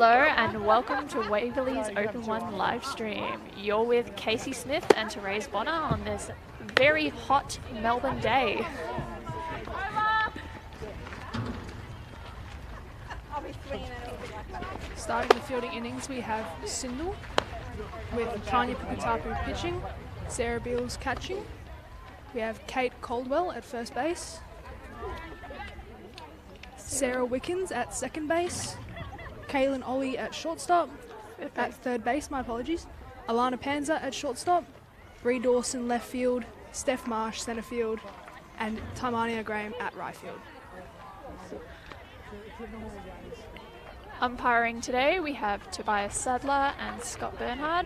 Hello and welcome to Waverley's Open One live stream. You're with Casey Smith and Therese Bonner on this very hot Melbourne day. Starting the fielding innings, we have Syndal with Tanya Pukatapu pitching, Sarah Beals catching. We have Kate Caldwell at first base, Sarah Wickens at second base, Kaylin Ollie at shortstop, at third base, my apologies, Alana Panza at shortstop, Bree Dawson left field, Steph Marsh centre field, and Taimania Graham at right field. Umpiring today, we have Tobias Sadler and Scott Bernhard.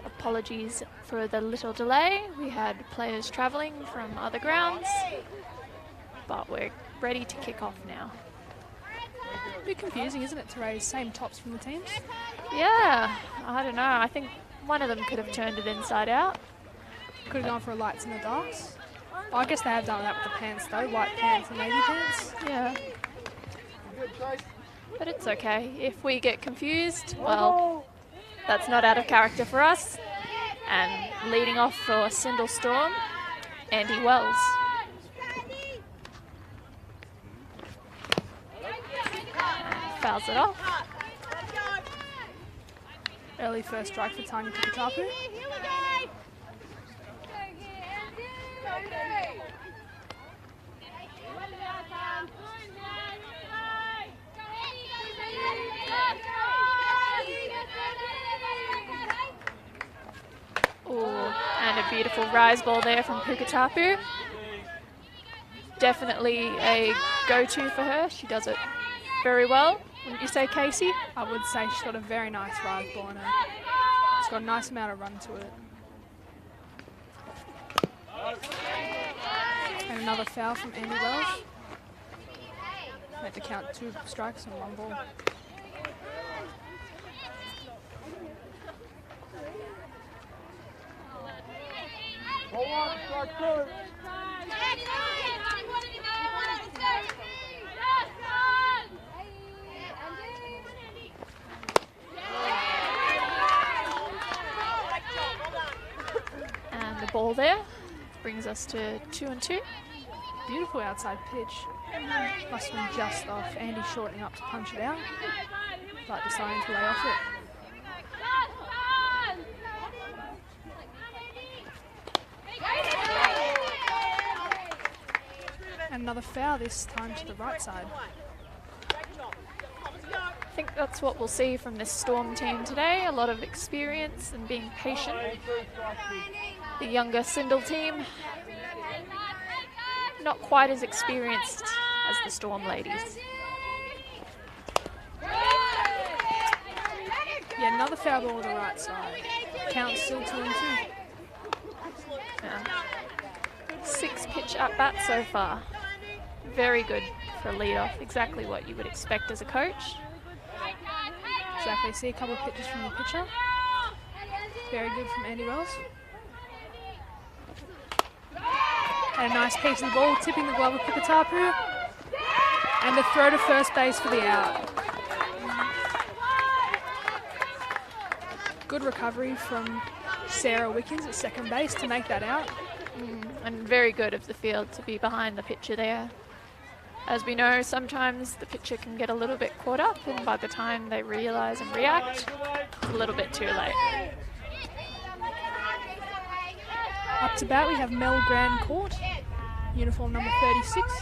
Apologies for the little delay. We had players travelling from other grounds, but we're ready to kick off now. A bit confusing, isn't it, Therese? Same tops from the teams? Yeah, I don't know. I think one of them could have turned it inside out. Could have gone for a lights in the darks. Well, I guess they have done that with the pants though, white pants and navy pants. Yeah. But it's okay. If we get confused, well, that's not out of character for us. And leading off for Syndal Storm, Andy Wells. And fouls it off. Early first strike for Tanya Pukatapu. And a beautiful rise ball there from Pukatapu. Definitely a go-to for her. She does it very well. Wouldn't you say, Casey? I would say she's got a very nice rise ball in her. It's got a nice amount of run to it. And another foul from Andy Wells. Made the count 2 strikes and 1 ball. And the ball there brings us to 2-2. Beautiful outside pitch. Must have been just off. Andy shortening up to punch it out, but deciding to lay off it. And another foul, this time to the right side. I think that's what we'll see from this Storm team today. A lot of experience and being patient. The younger Syndal team, not quite as experienced as the Storm ladies. Yeah, another foul ball to the right side. Count still 2-2. Yeah. 6 pitch at bat so far. Very good for a lead-off. Exactly what you would expect as a coach. Exactly. See a couple of pitches from the pitcher. Very good from Andy Wells. And a nice piece of the ball, tipping the glove of Pukatapu. And the throw to first base for the out. Good recovery from Sarah Wickens at second base to make that out. And very good of the field to be behind the pitcher there. As we know, sometimes the pitcher can get a little bit caught up, and by the time they realise and react, it's a little bit too late. Up to bat, we have Mel Grand Court, uniform number 36.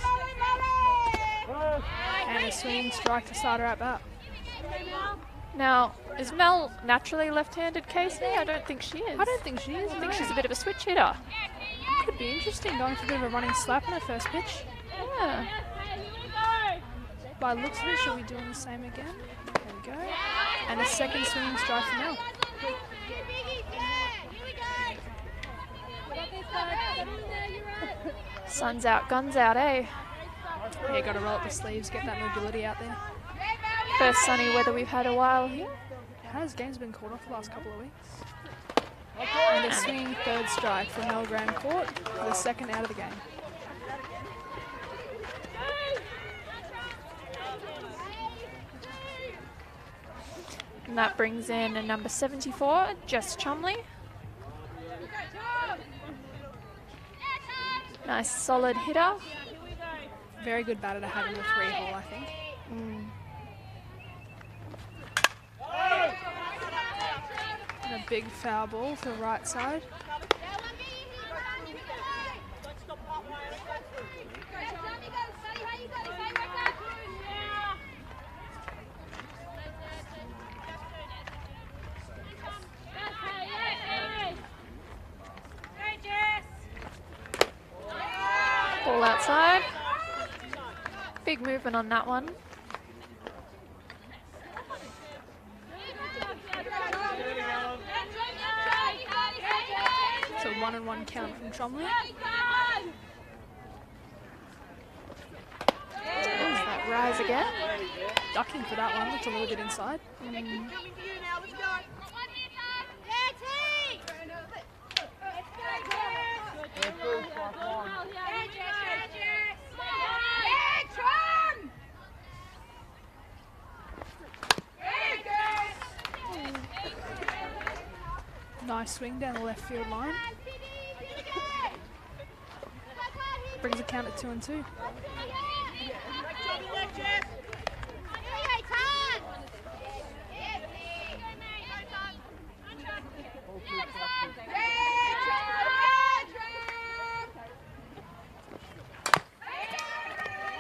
And a swinging strike to start her at bat. Now, is Mel naturally left-handed, Casey? I don't think she is. I don't think she is. I think she's a bit of a switch hitter. Could be interesting, going for a bit of a running slap on her first pitch. Yeah. By the looks of it, she'll be doing the same again. There we go. And a second swinging strike for Mel. Sun's out, guns out, eh? Yeah, got to roll up the sleeves, get that mobility out there. First sunny weather we've had a while here. It has. Games have been called off the last couple of weeks. And a swinging third strike for Mel Grand Court for the second out of the game. And that brings in a number 74, Jess Chumley. Nice solid hitter. Very good batter to have in the 3-hole, I think. And a big foul ball to the right side. Ball outside. Big movement on that one. So 1-1 count from Chumley. There's that rise again. Ducking for that one, it's a little bit inside. Nice swing down the left field line. Brings a count at 2-2.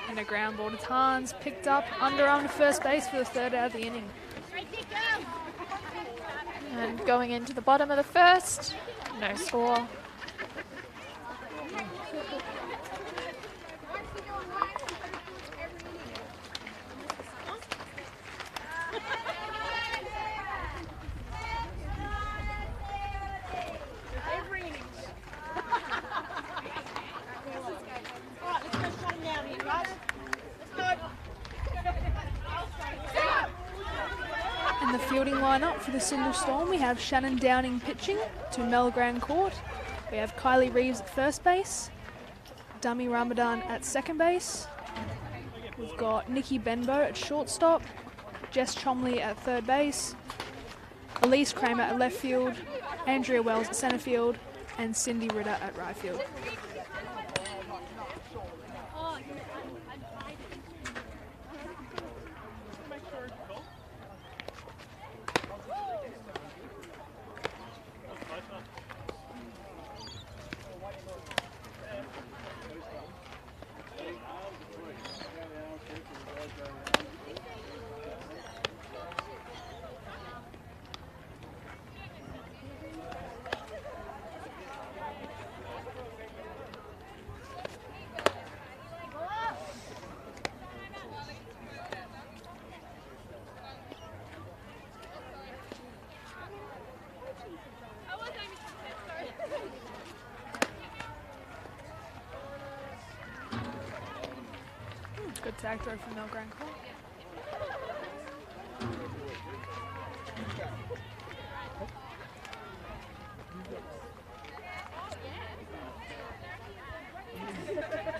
And a ground ball to Tarns, picked up, underarm to first base for the third out of the inning. And going into the bottom of the first, no score. In the fielding lineup for the Syndal Storm, we have Shannon Downing pitching to Mel Grand Court. We have Kylie Reeves at first base, Dummy Ramadan at second base. We've got Nikki Benbow at shortstop, Jess Chumley at third base, Elise Kramer at left field, Andrea Wells at centre field, and Cindy Ritter at right field. Good tag throw from Mel Grand Court.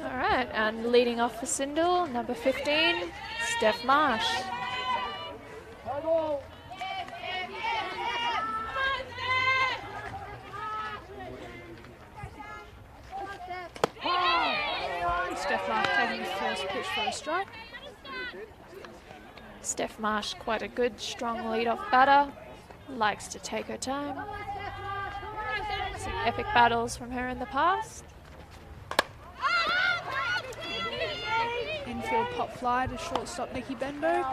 All right, and leading off for Syndal, number 15, Steph Marsh. Steph Marsh taking his first pitch for a strike. Steph Marsh, quite a good, strong lead-off batter. Likes to take her time. Some epic battles from her in the past. Infield pop fly to shortstop Nikki Benbow.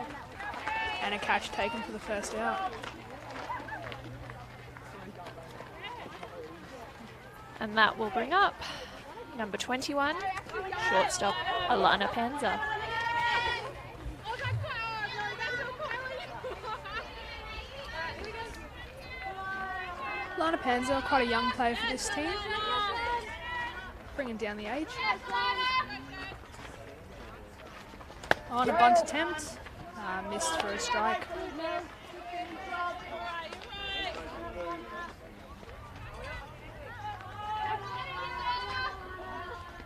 And a catch taken for the first out. And that will bring up number 21, shortstop Alana Panza. Lana Panza, quite a young player for this team. Bringing down the age. On a bunt attempt. Missed for a strike.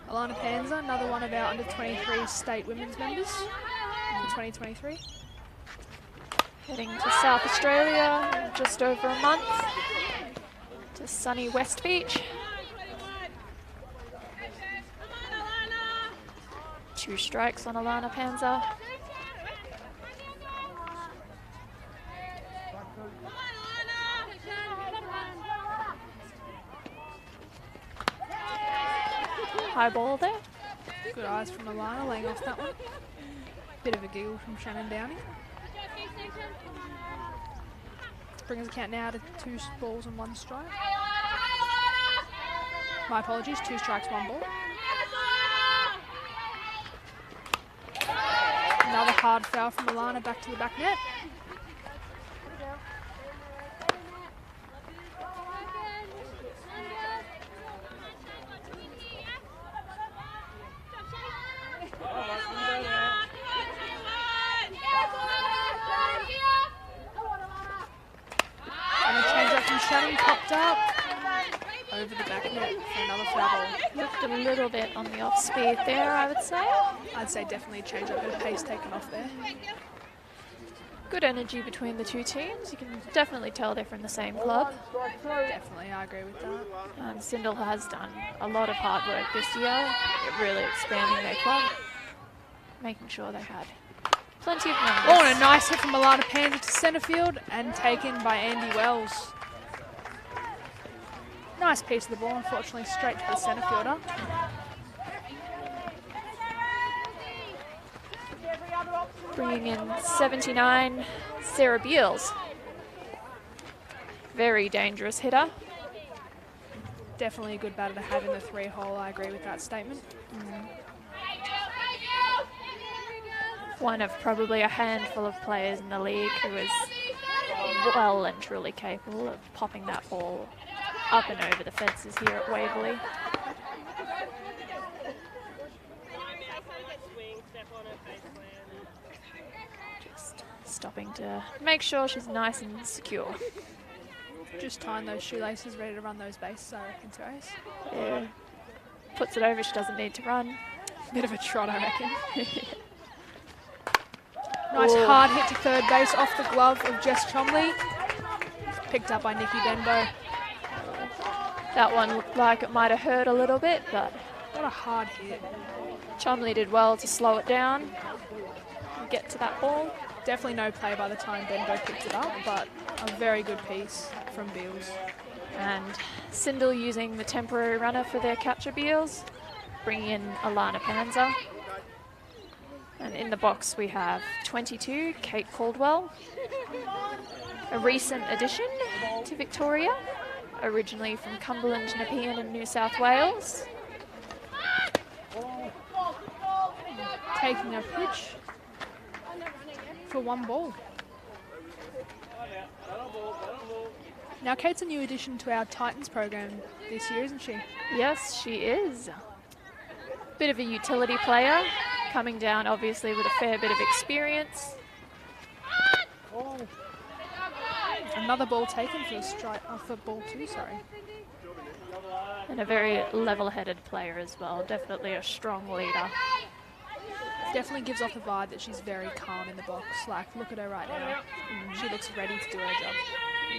Alana Panza, another one of our under-23 state women's members for 2023. Heading to South Australia in just over a month to sunny West Beach. 2 strikes on Alana Panza. High ball there. Good eyes from Alana, laying off that one. Bit of a giggle from Shannon Downey. Brings the count now to 2 balls and 1 strike. My apologies, 2 strikes, 1 ball. Another hard foul from Alana back to the back net. And a change up from Shannon popped up over the back net for another foul ball. Looked a little bit on the off speed there, I would say. I'd say definitely a change up, a bit of pace taken off there. Good energy between the 2 teams. You can definitely tell they're from the same club. Definitely, I agree with that. Syndal has done a lot of hard work this year, really expanding their club, making sure they had plenty of numbers. Oh, and a nice hit from Alana Panza to centre field and taken by Andy Wells. Nice piece of the ball, unfortunately straight to the centre fielder. Bringing in 79, Sarah Beals. Very dangerous hitter. Definitely a good batter to have in the 3-hole, I agree with that statement. One of probably a handful of players in the league who is well and truly capable of popping that ball up and over the fences here at Waverley. Just stopping to make sure she's nice and secure. Just tying those shoelaces, ready to run those bases, I reckon, Therese. Yeah. Puts it over, she doesn't need to run. Bit of a trot, I reckon. Nice hard hit to third base off the glove of Jess Chomley. Picked up by Nikki Benbow. That one looked like it might have hurt a little bit, but what a hard hit. Chomley did well to slow it down and get to that ball. Definitely no play by the time Benbow picked it up, but a very good piece from Beals. And Syndal using the temporary runner for their catcher Beals, bringing in Alana Panza. And in the box we have 22, Kate Caldwell, a recent addition to Victoria, originally from Cumberland, Nepean in New South Wales. Taking a pitch for 1 ball. Now Kate's a new addition to our Titans program this year, isn't she? Yes, she is. Bit of a utility player, coming down obviously with a fair bit of experience. Another ball taken for a strike, for ball 2, sorry. And a very level-headed player as well, definitely a strong leader. Definitely gives off the vibe that she's very calm in the box. Like, look at her right now. She looks ready to do her job.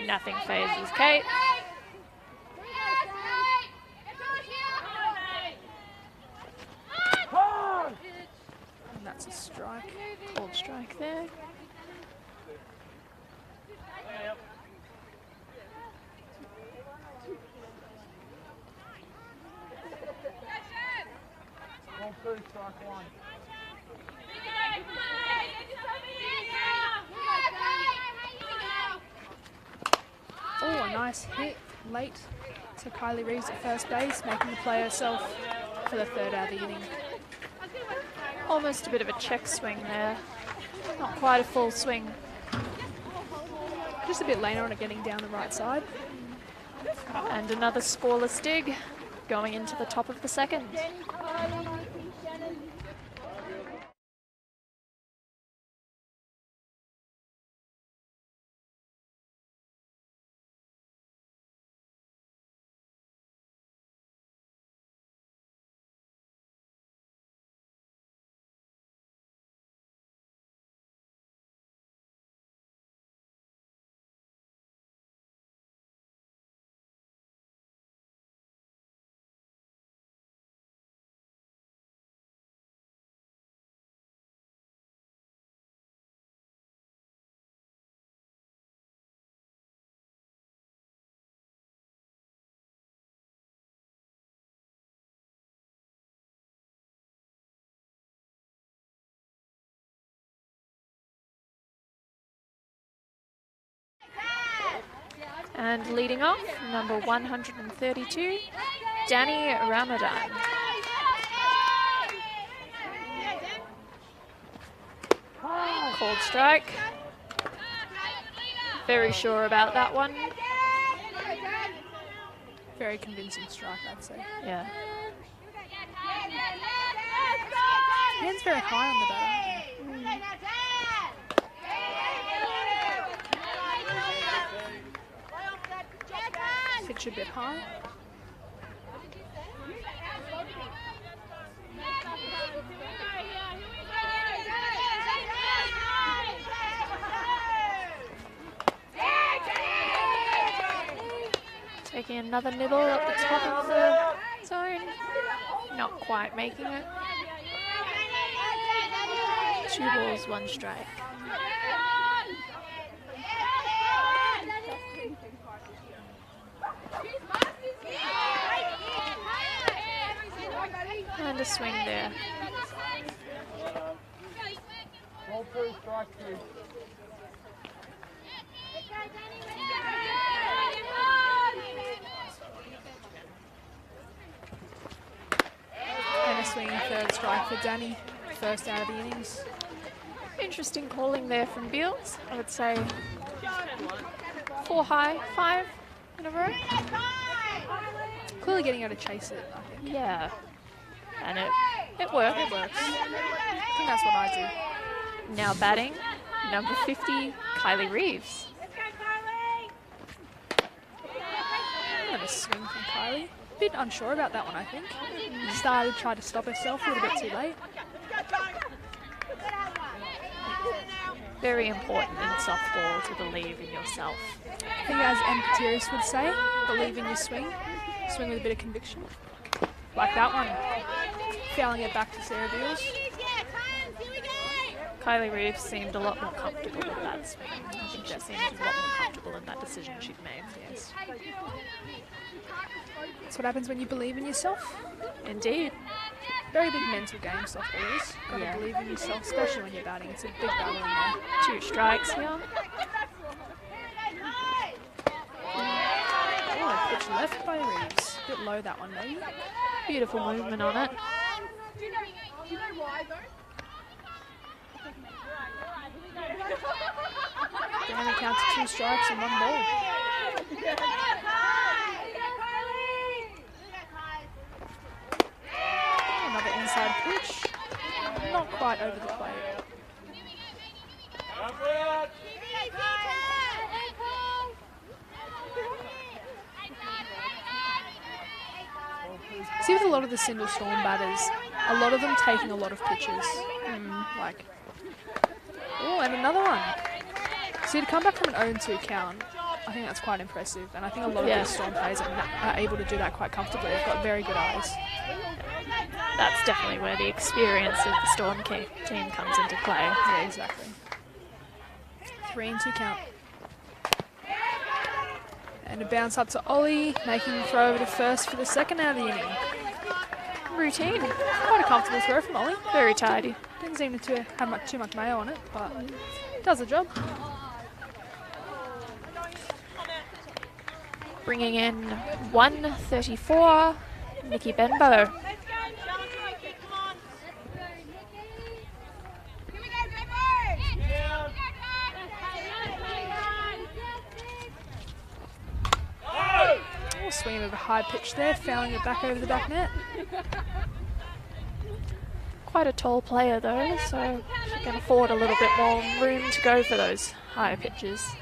Nothing phases Kate. And that's a strike. Cold strike there. Oh, a nice hit late to Kylie Reeves at first base, making the play herself for the 3rd out of the inning. Almost a bit of a check swing there. Not quite a full swing. Just a bit later on it, getting down the right side. And another scoreless dig going into the top of the 2nd. And leading off, number 132, Danny Ramadan. Called strike. Very sure about that one. Very convincing strike, I'd say. Yeah. Hands very high on the batter. Pitch a bit high. Taking another nibble at the top of the zone. Not quite making it. 2 balls, 1 strike. And a swing there. And a swinging third strike for Danny. First out of the innings. Interesting calling there from Beals. I would say 4 high, 5 in a row. Clearly getting her to chase it, I think. Yeah. And it worked. It works. I think that's what I do. Now batting, number 50, Kylie Reeves. And a swing from Kylie. A bit unsure about that one, I think. Tried to stop herself a little bit too late. Very important in softball to believe in yourself. I think as Empatiris would say, believe in your swing. Swing with a bit of conviction. Like that one. Fouling it back to Sarah Beals. Kylie Reeves seemed a lot more comfortable with that swing. I think she seemed a lot more comfortable in that decision she'd made. Yes. That's what happens when you believe in yourself. Indeed. Very big mental game, softball is. Gotta believe in yourself, especially when you're batting. It's a big battle in there. 2 strikes here. Oh, pitch left by Reeves. A bit low that one, maybe. Beautiful movement on it. Do you know why though? They only count to 2 strikes and 1 ball. Another inside pitch. Not quite over the plate. See, with a lot of the Syndal Storm batters, a lot of them taking a lot of pitches. Like, oh, and another one. See, to come back from an 0-2 count, I think that's quite impressive. And I think a lot of these Storm players are able to do that quite comfortably. They've got very good eyes. That's definitely where the experience of the Storm team comes into play. Yeah, exactly. 3-2 count. And a bounce up to Ollie, making the throw over to first for the second out of the inning. Routine. Quite a comfortable throw from Ollie. Very tidy. Didn't seem to have too much mayo on it, but does the job. Bringing in 134, Nikki Benbow. Swinging at a high pitch there, fouling it back over the back net. Quite a tall player though, so she can afford a little bit more room to go for those higher pitches.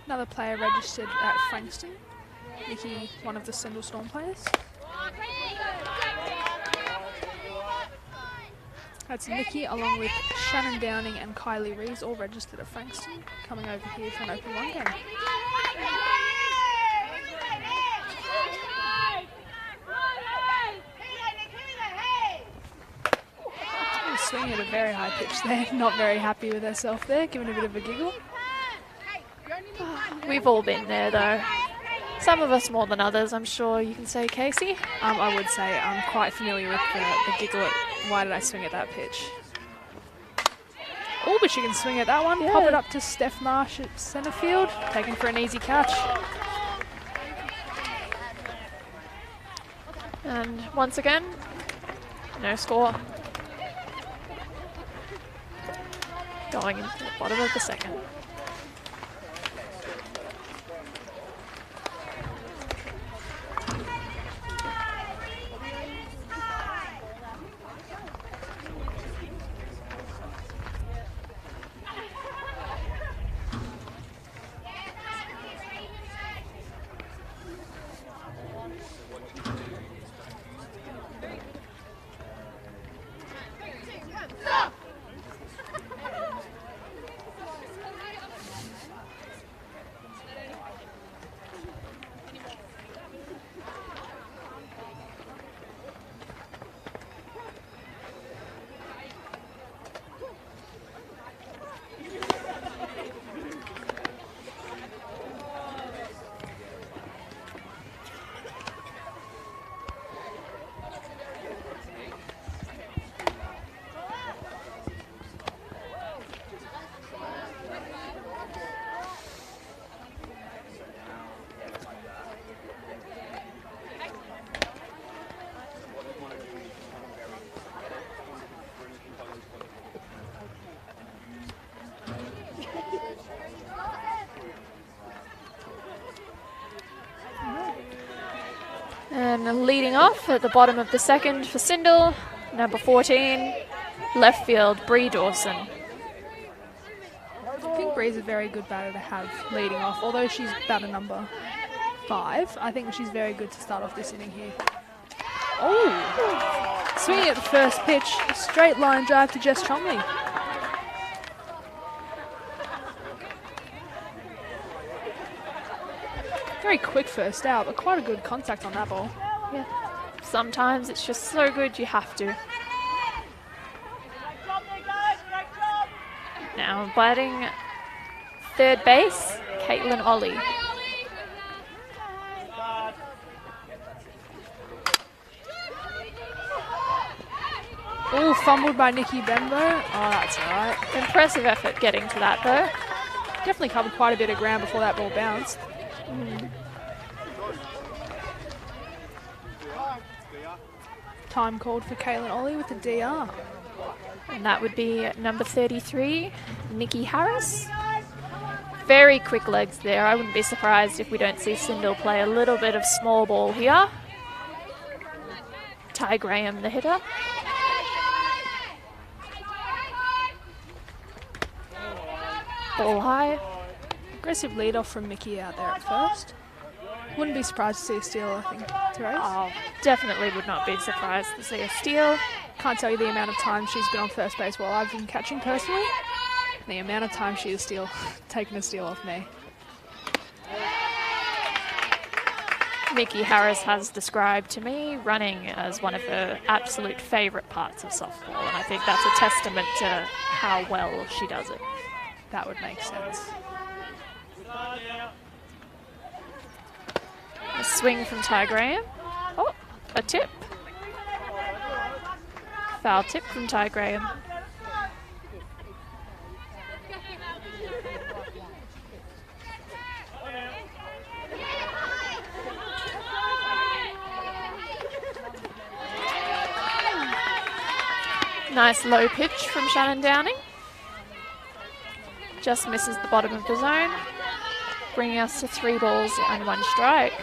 Another player registered at Frankston. Nikki, one of the Syndal Storm players. That's Nikki along with Shannon Downing and Kylie Reeves, all registered at Frankston, coming over here for an open 1 game. Swinging at a very high pitch there, not very happy with herself there, giving a bit of a giggle. We've all been there though. Some of us more than others, I'm sure you can say, Casey. I would say I'm quite familiar with the giggle at why did I swing at that pitch. Oh, but she can swing at that one. Yeah. Pop it up to Steph Marsh at centre field. Taken for an easy catch. And once again, no score. Going into the bottom of the second. And leading off at the bottom of the second for Syndal, number 14, left field, Bree Dawson. I think Bree's a very good batter to have leading off. Although she's batter number 5, I think she's very good to start off this inning here. Oh! Swinging at the first pitch, a straight line drive to Jess Chomley. Very quick first out, but quite a good contact on that ball. Yeah. Sometimes it's just so good you have to. Now batting third base, Caitlin Ollie. Oh, fumbled by Nikki Bembo. Oh, that's all right. Impressive effort getting to that though. Definitely covered quite a bit of ground before that ball bounced. Time called for Caitlin Ollie with the DR. And that would be number 33, Nikki Harris. Very quick legs there. I wouldn't be surprised if we don't see Syndal play a little bit of small ball here. Ty Graham, the hitter. Ball high. Aggressive lead off from Mickey out there at first. Wouldn't be surprised to see a steal, I think, Therese. Oh, definitely would not be surprised to see a steal. Can't tell you the amount of time she's been on first base while I've been catching personally. The amount of time she has taken a steal off me. Nikki Harris has described to me running as one of her absolute favourite parts of softball, and I think that's a testament to how well she does it. That would make sense. A swing from Ty Graham. Oh, a tip. Foul tip from Ty Graham. Nice low pitch from Shannon Downing. Just misses the bottom of the zone, bringing us to 3 balls and 1 strike.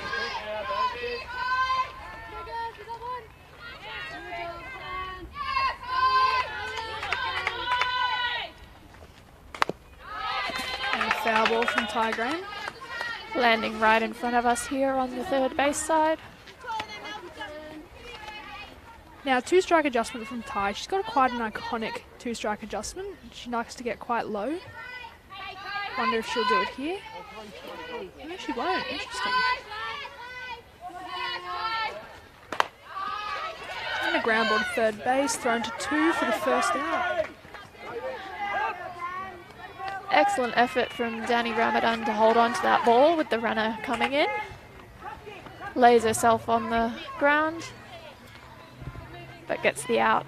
And a foul ball from Ty Graham. Landing right in front of us here on the third base side. Now, 2-strike adjustment from Ty. She's got quite an iconic 2-strike adjustment. She likes to get quite low. Wonder if she'll do it here. No, she won't. Interesting. And a ground ball to third base, thrown to 2 for the first out. Excellent effort from Danny Ramadan to hold on to that ball with the runner coming in. Lays herself on the ground, but gets the out.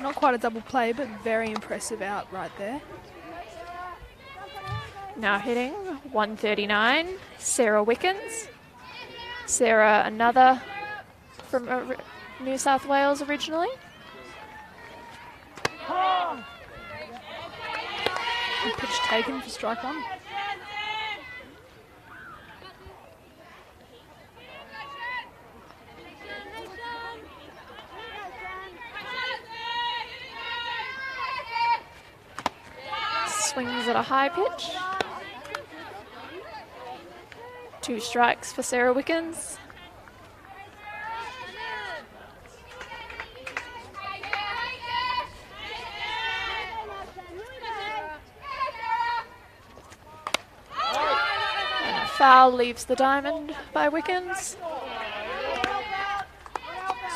Not quite a double play, but very impressive out right there. Now hitting 139, Sarah Wickens. Sarah, another from New South Wales originally. Good pitch taken for strike one. Swings at a high pitch. 2 strikes for Sarah Wickens. And a foul leaves the diamond by Wickens.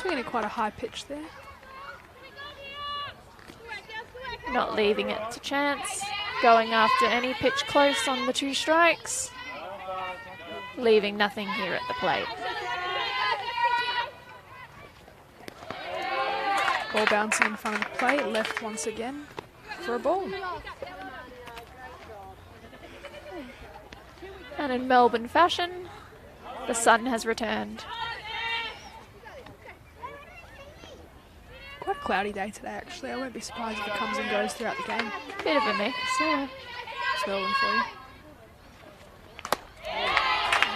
Swinging at quite a high pitch there. Not leaving it to chance. Going after any pitch close on the 2 strikes. Leaving nothing here at the plate. Ball bouncing in front of the plate, left once again for a ball. And in Melbourne fashion, the sun has returned. Quite a cloudy day today, actually. I won't be surprised if it comes and goes throughout the game. Bit of a mix, yeah. It's Melbourne for you.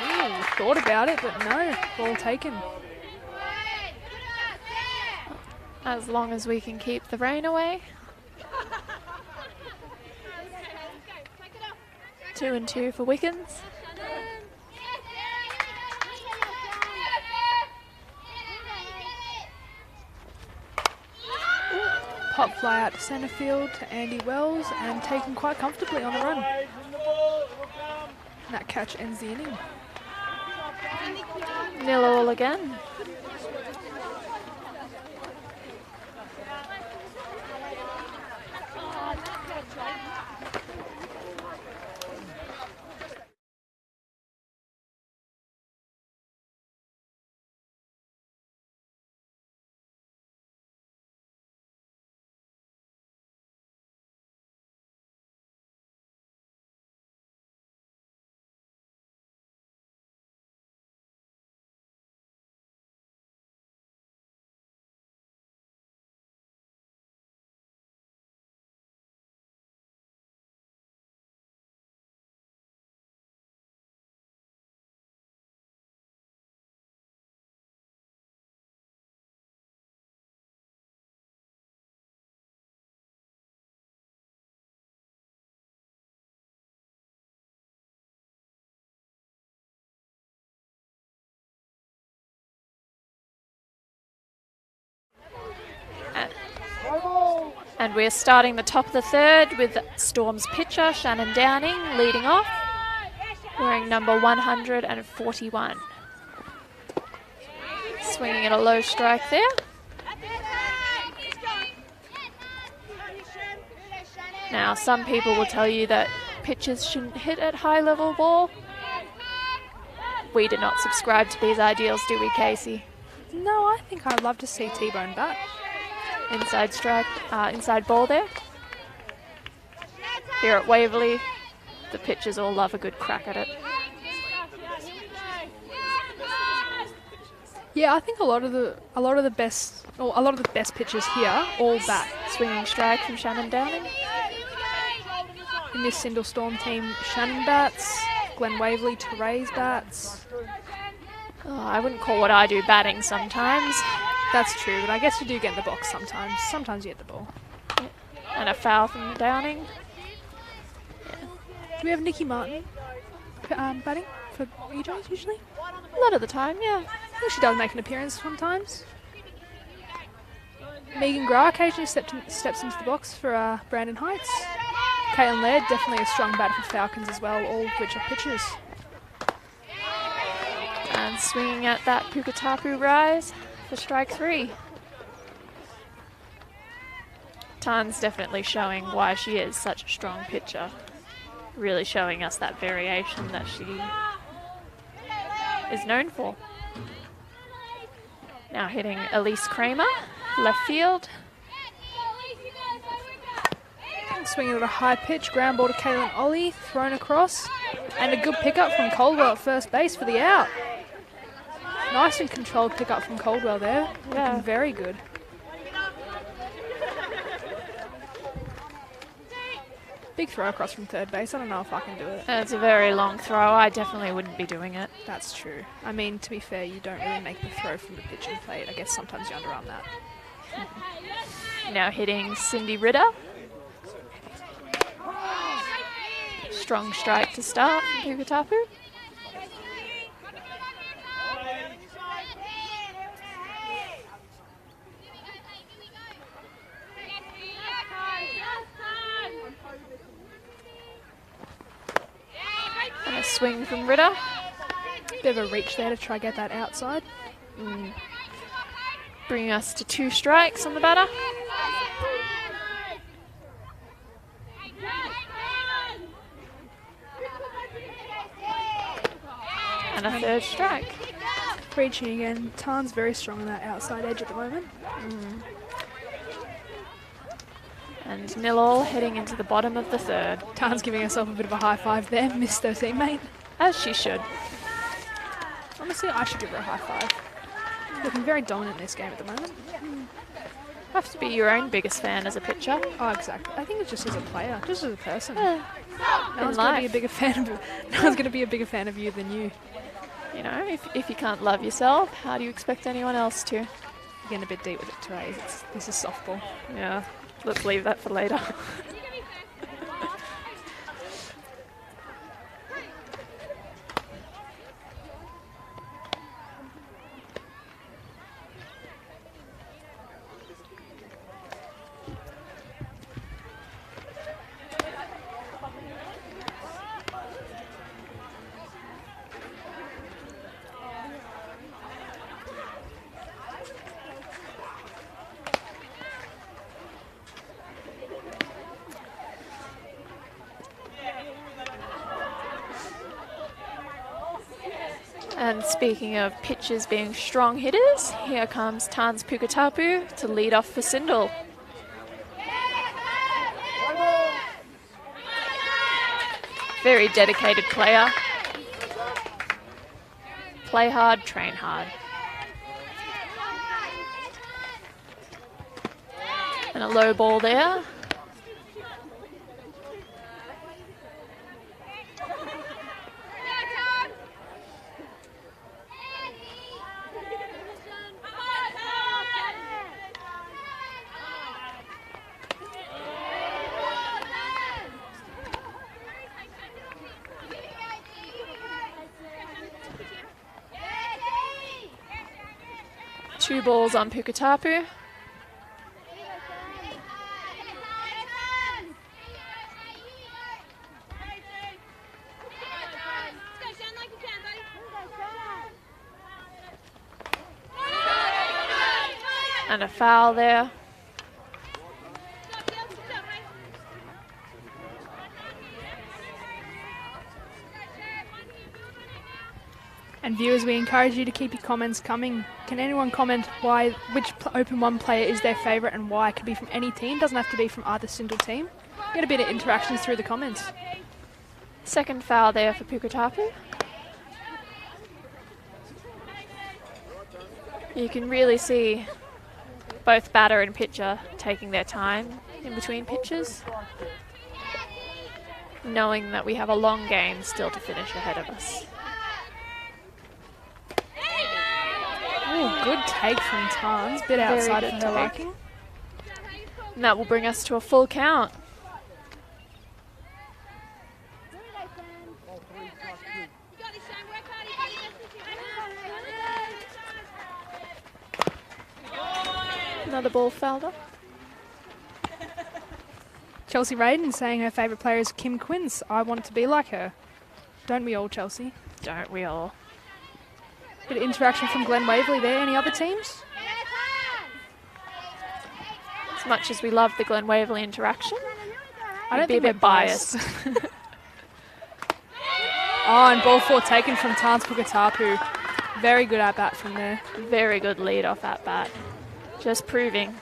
Ooh, thought about it, but no, ball taken. As long as we can keep the rain away. 2 and 2 for Wickens. Pop fly out to centre field to Andy Wells and taken quite comfortably on the run. And that catch ends the inning. 0-0 again. And we're starting the top of the third with Storm's pitcher, Shannon Downing, leading off, wearing number 141. Swinging at a low strike there. Now, some people will tell you that pitchers shouldn't hit at high level ball. We do not subscribe to these ideals, do we, Casey? No, I think I'd love to see T-Bone bat. Inside strike, inside ball there. Here at Waverley, the pitchers all love a good crack at it. Yeah, I think a lot of the best pitchers here all bat. Swinging strike from Shannon Downing. In this Syndal Storm team, Shannon bats, Glenn Waverley, Therese bats. Oh, I wouldn't call what I do batting sometimes. That's true, but I guess you do get in the box sometimes. Sometimes you get the ball. Yeah. And a foul from Downing. Do we have Nikki Martin batting for EJs usually? A lot of the time, yeah. I think she does make an appearance sometimes. Megan Gra occasionally steps into the box for Brandon Heights. Caitlin Laird, definitely a strong batter for Falcons as well, all of which are pitchers. And swinging at that Pukatapu rise for strike 3. Tan's definitely showing why she is such a strong pitcher. Really showing us that variation that she is known for. Now hitting Elise Kramer, left field. Swinging at a high pitch, ground ball to Kaylin Ollie, thrown across, and a good pickup from Caldwell at first base for the out. Nice and controlled pickup from Caldwell there. Yeah. Looking very good. Big throw across from third base. I don't know if I can do it. It's a very long throw. I definitely wouldn't be doing it. That's true. I mean, to be fair, you don't really make the throw from the pitch and plate. I guess sometimes you underarm that. Now hitting Cindy Ritter. Strong strike to start from Pukatapu. And a swing from Ritter. Bit of a reach there to try get that outside. Bringing us to 2 strikes on the batter. And a 3rd strike. Reaching again. Tan's very strong on that outside edge at the moment. And 0-all heading into the bottom of the 3rd. Tan's giving herself a bit of a high five there. Missed her teammate. As she should. Honestly, I should give her a high five. Looking very dominant in this game at the moment. Have to be your own biggest fan as a pitcher. Oh, exactly. I think it's just as a player, just as a person. Yeah. No one's going to be a bigger fan of. No one's going to be a bigger fan of you than you. You know, if you can't love yourself, how do you expect anyone else to? You're getting a bit deep with it today. This is softball. Yeah, let's leave that for later. And speaking of pitchers being strong hitters, here comes Tans Pukatapu to lead off for Syndal. Very dedicated player. Play hard, train hard. And a low ball there. Two balls on Pukatapu. And a foul there. And viewers, we encourage you to keep your comments coming. Can anyone comment which Open 1 player is their favourite and why? It could be from any team, doesn't have to be from either Syndal team. Get a bit of interactions through the comments. Second foul there for Pukatapu. You can really see both batter and pitcher taking their time in between pitches, knowing that we have a long game still to finish ahead of us. Ooh, good take from Tans, bit outside for her liking. And that will bring us to a full count. Another ball fouled up. Chelsea Raiden saying her favourite player is Kim Quince. I want to be like her. Don't we all, Chelsea? Don't we all? Bit of interaction from Glenn Waverley there. Any other teams? As much as we love the Glenn Waverley interaction, I don't be a think bit biased. Oh, and ball 4 taken from Tans Pukatapu. Very good at bat from there. Very good lead off at bat. Just proving,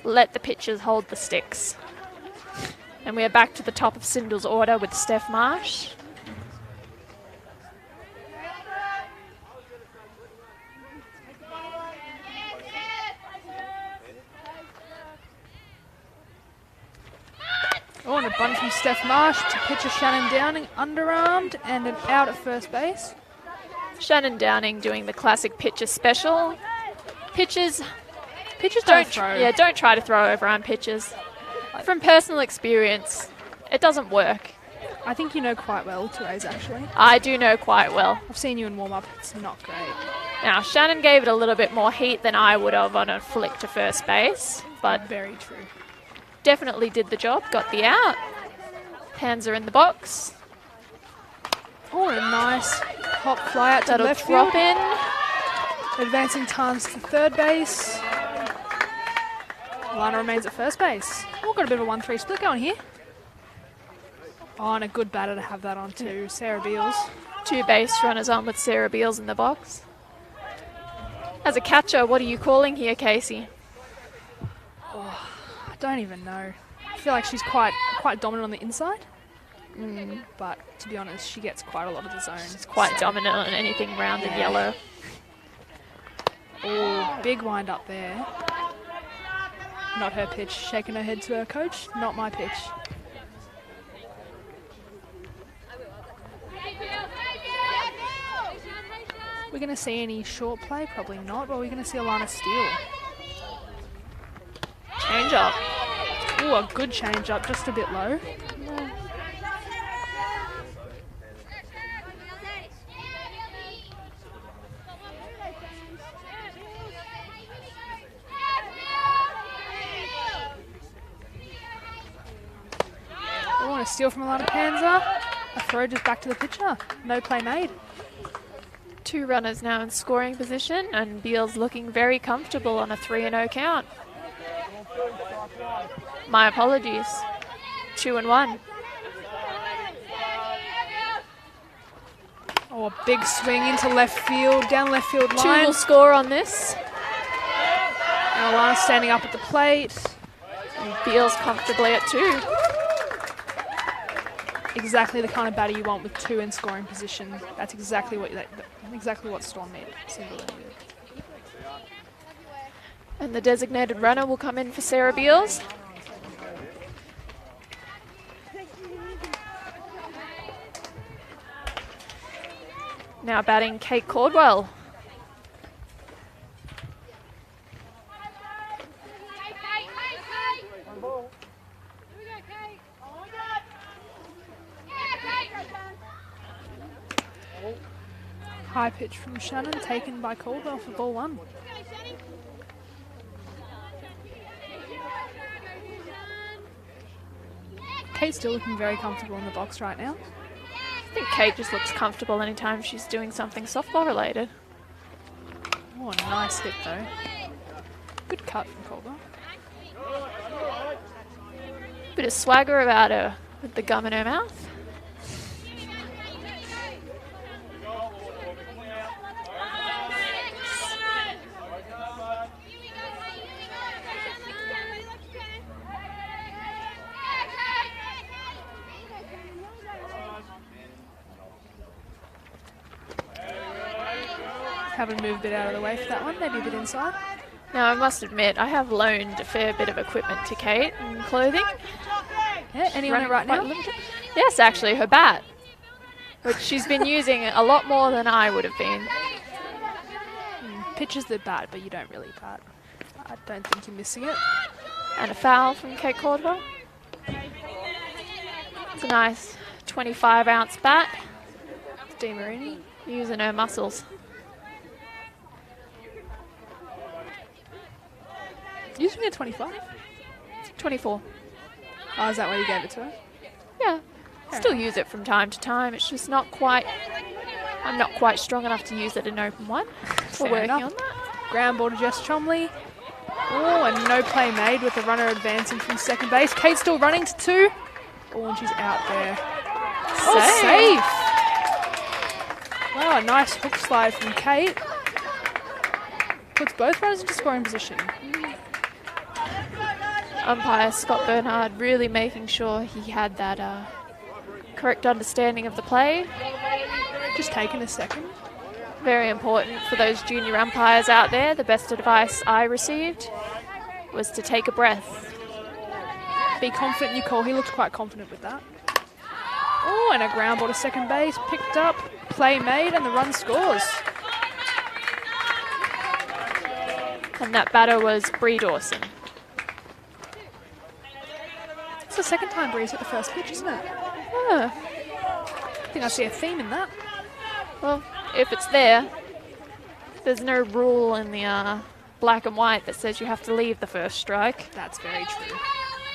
let the pitchers hold the sticks. And we are back to the top of Syndal's order with Steph Marsh. Oh, and a bunt from Steph Marsh to pitcher Shannon Downing, underarmed and an out at first base. Shannon Downing doing the classic pitcher special. Pitchers don't throw. Yeah, don't try to throw over on pitches. From personal experience, it doesn't work. I think you know quite well, Therese, actually. I do know quite well. I've seen you in warm-up. It's not great. Now, Shannon gave it a little bit more heat than I would have on a flick to first base, but Very true. definitely did the job, got the out. Hands are in the box. Oh, and a nice hop fly out to That'll left drop field. in. Advancing Tans to third base. Lana remains at first base. Oh, got a bit of a 1-3 split going here. Oh, and a good batter to have that on too, Sarah Beals. 2 base runners on with Sarah Beals in the box. As a catcher, what are you calling here, Casey? I don't even know. I feel like she's quite dominant on the inside. But to be honest, she gets quite a lot of the zone. It's quite dominant on anything round and yellow. Oh, big wind up there. Not her pitch. Shaking her head to her coach. Not my pitch. We're going to see any short play? Probably not. But we're going to see Alana steal. Change up. Oh, a good change up. Just a bit low. Oh, and a steal from Alana Panza. A throw just back to the pitcher. No play made. 2 runners now in scoring position, and Beals looking very comfortable on a 3-0 count. My apologies. 2-1. Oh, a big swing into left field, down left field 2 line. will score on this. And Alana standing up at the plate. And Beals comfortably at 2. Exactly the kind of batter you want with 2 in scoring position. That's exactly what Storm needed. And the designated runner will come in for Sarah Beals. Now batting Kate Caldwell. High pitch from Shannon, taken by Caldwell for ball 1. Kate's still looking very comfortable in the box right now. I think Kate just looks comfortable anytime she's doing something softball related. Oh, a nice hit though. Good cut from Caldwell. Bit of swagger about her with the gum in her mouth. Having to move a bit out of the way for that one, maybe a bit inside. Now, I must admit, I have loaned a fair bit of equipment to Kate and clothing. Yeah, anyone right now? Yes, actually, her bat, which she's been using a lot more than I would have been. Pitches the bat, but you don't really bat. I don't think you're missing it. And a foul from Kate Caldwell. It's a nice 25-ounce bat. DeMarini. Using her muscles. Using a 25? 24. Oh, is that why you gave it to her? Yeah. Still use it from time to time. It's just not quite... I'm not quite strong enough to use it in open one. We're working on that. Ground ball to Jess Chomley. Oh, and no play made with the runner advancing from second base. Kate still running to 2. Oh, and she's out there. Oh, safe! Wow, a nice hook slide from Kate. Puts both runners into scoring position. Umpire Scott Bernard really making sure he had that correct understanding of the play. Just taking a second. Very important for those junior umpires out there. The best advice I received was to take a breath. Be confident in your call. He looked quite confident with that. Oh, and a ground ball to second base. Picked up, play made, and the run scores. And that batter was Bree Dawson. It's the second time Bree's hit the first pitch, isn't it? Yeah. I think I see a theme in that. Well, if it's there's no rule in the black and white that says you have to leave the first strike. That's very true.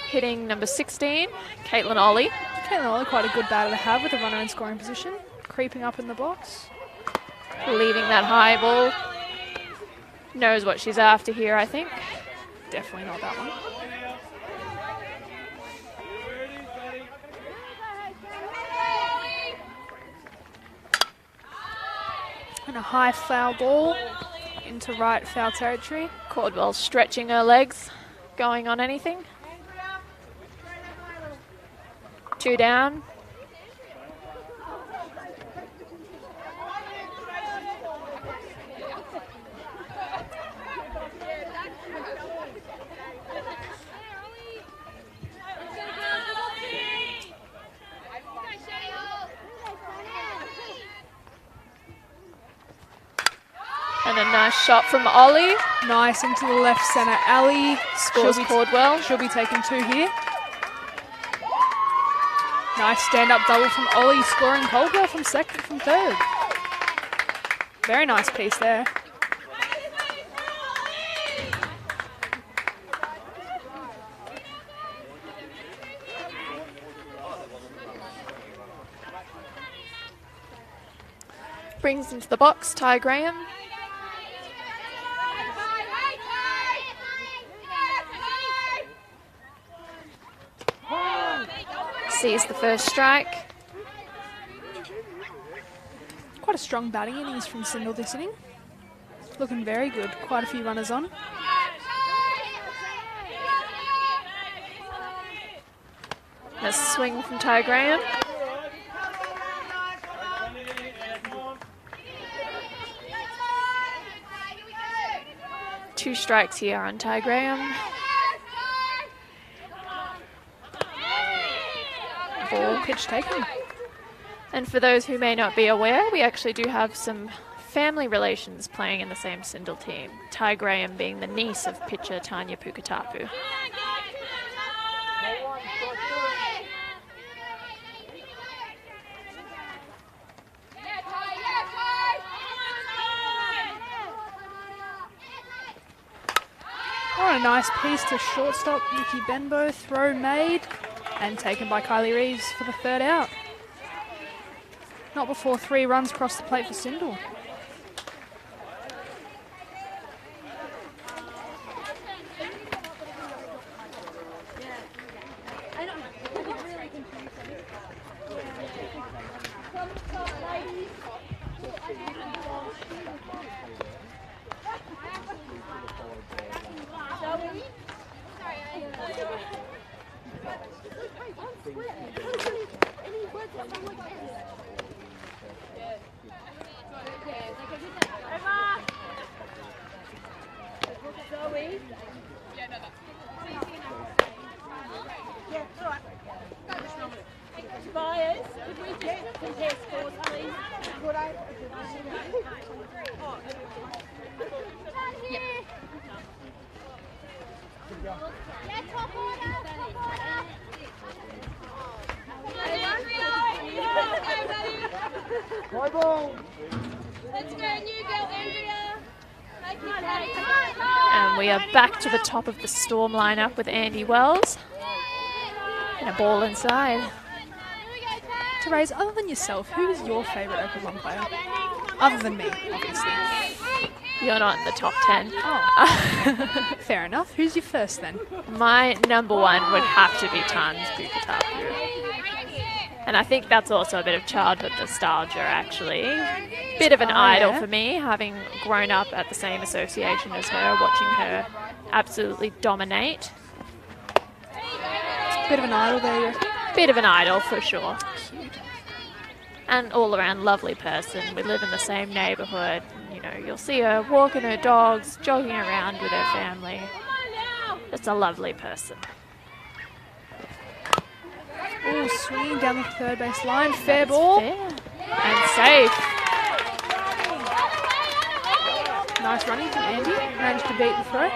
Hitting number 16, Caitlin Ollie. Caitlin Ollie, quite a good batter to have with a runner in scoring position. Creeping up in the box. Leaving that high ball. Knows what she's after here, I think. Definitely not that one. And a high foul ball into right foul territory. Caldwell stretching her legs, going on anything. 2 down. And a nice shot from Ollie. Nice into the left centre alley. Scores Caldwell. She'll be taking 2 here. Nice stand-up double from Ollie, scoring Caldwell from third. Very nice piece there. Brings into the box, Ty Graham. Sees the first strike. Quite a strong batting innings from Syndal this inning. Looking very good. Quite a few runners on. A swing from Ty Graham. Two strikes here on Ty Graham. Ball pitch taken. And for those who may not be aware, we actually do have some family relations playing in the same Syndal team. Ty Graham being the niece of pitcher Tanya Pukatapu. Oh, a nice piece to shortstop Nikki Benbow. Throw made and taken by Kylie Reeves for the third out. Not before 3 runs across the plate for Syndal. And we are back to the top of the Storm lineup with Andy Wells. And a ball inside. Therese, other than yourself, who is your favourite Open 1 player? Other than me, obviously. You're not in the top 10. Oh. Fair enough. Who's your first then? My number 1 would have to be Tans Pukatapu. And I think that's also a bit of childhood nostalgia, actually. Bit of an idol for me, having grown up at the same association as her, watching her absolutely dominate. Bit of an idol there. Bit of an idol for sure. And all around lovely person. We live in the same neighbourhood. You know, you'll see her walking her dogs, jogging around with her family. Just a lovely person. Oh, swinging down the third base line. Fair ball. Fair. And safe. Nice running from Andy. Managed to beat the throw.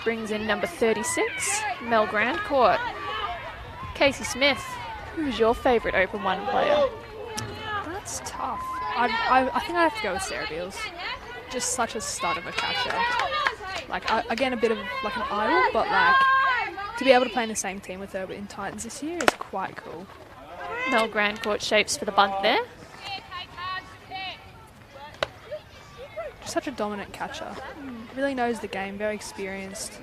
Brings in number 36, Mel Grandcourt. Casey Smith, who's your favourite Open 1 player? That's tough. I think I have to go with Sarah Beals. Just such a stud of a catcher. Like, again, a bit of like an idol, but like to be able to play in the same team with her in Titans this year is quite cool. Mel Grandcourt shapes for the bunt there. Just such a dominant catcher. Really knows the game, very experienced.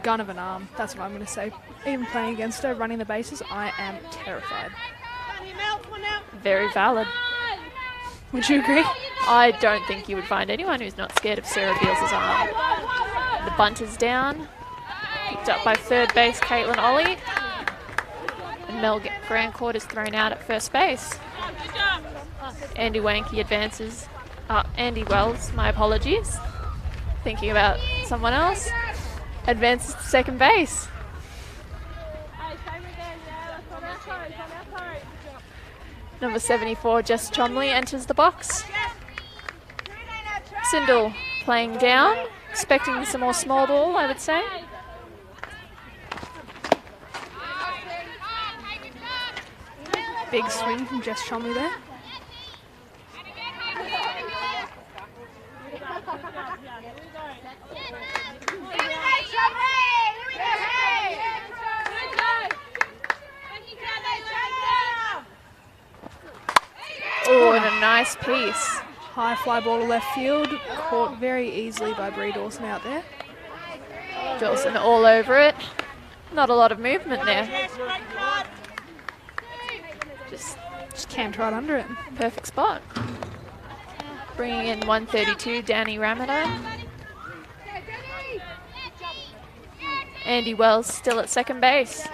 Gun of an arm, that's what I'm going to say. Even playing against her, running the bases, I am terrified. Very valid. Would you agree? I don't think you would find anyone who's not scared of Sarah Beals' arm. The bunt is down. Picked up by third base, Caitlin Ollie. And Mel Grandcourt is thrown out at first base. Andy Wanky advances. Andy Wells, my apologies. Thinking about someone else. Advances to second base. Number 74, Jess Chomley, enters the box. Syndal playing down, expecting some more small ball, I would say. Big swing from Jess Chomley there. Oh, and a nice piece. High fly ball to left field, caught very easily by Bree Dawson out there. Dawson all over it. Not a lot of movement there. Just camped right under it. Perfect spot. Bringing in 132, Danny Ramada. Andy Wells still at second base.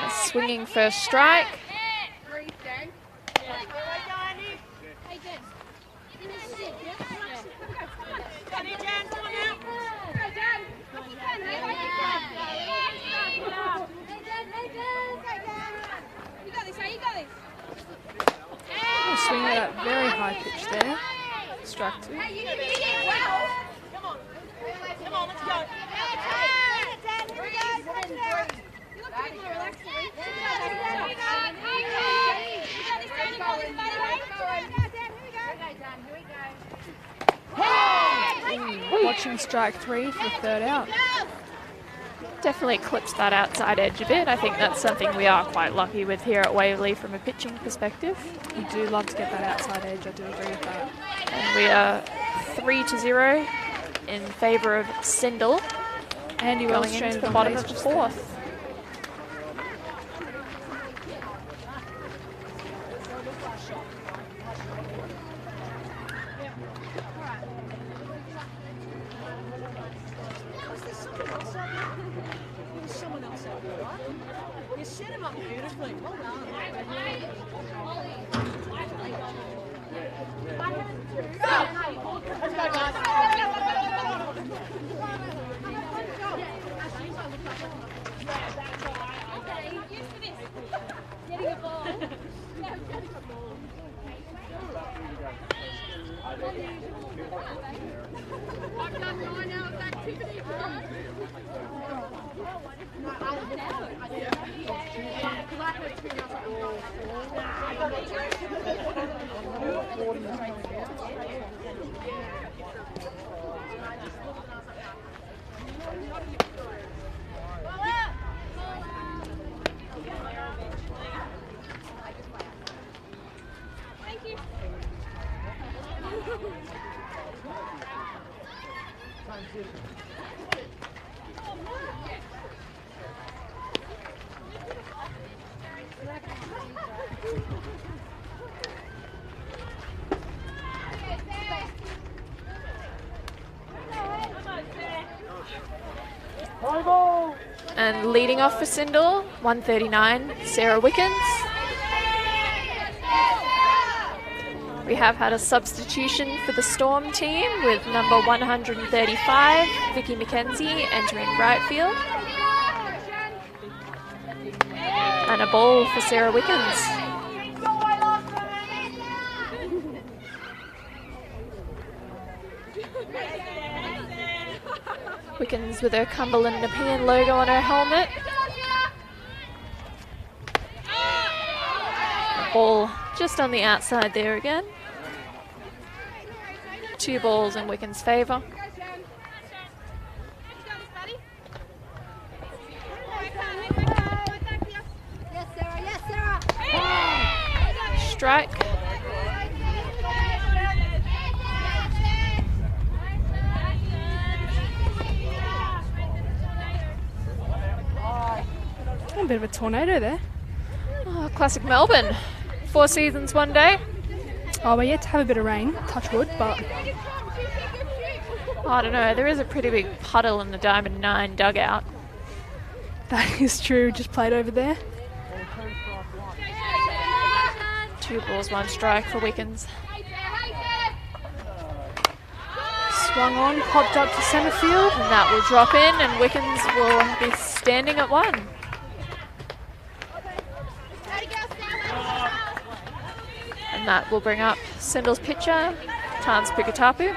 A swinging first strike. Swinging at that very high pitch there. Strike two. Come on, let's go. You look a bit more relaxed. Watching strike three for the third out. Definitely clips that outside edge a bit. I think that's something we are quite lucky with here at Waverley from a pitching perspective. We do love to get that outside edge, I do agree with that. And we are 3-0 in favour of Syndal. Andy going Wells into the bottom of the fourth. And leading off for Syndal, 139, Sarah Wickens. We have had a substitution for the Storm team with number 135, Vicky McKenzie, entering right field. And a ball for Sarah Wickens. Wickens with her Cumberland Nepean logo on her helmet. Ball just on the outside there again. 2 balls in Wickens' favour. Strike. A bit of a tornado there. Oh, classic Melbourne. 4 seasons, 1 day. Oh, we're yet to have a bit of rain, touch wood, but I don't know, there is a pretty big puddle in the Diamond 9 dugout. that is true. Just played over there. 2 balls, 1 strike for Wickens. Swung on, popped up to centre field. And that will drop in, and Wickens will be standing at 1. And that will bring up Syndal's pitcher, Tans Pikatapu.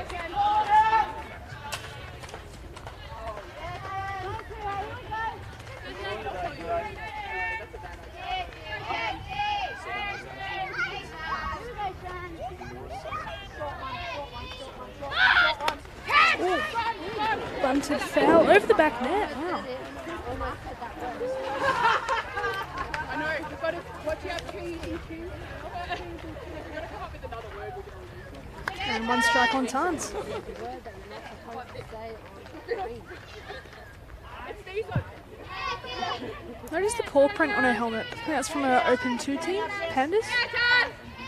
Bunted foul over the back net. Wow. I know, you've got to watch out for you. And 1 strike on Tans. Notice the paw print on her helmet. I think that's from her Open 2 team, Pandas.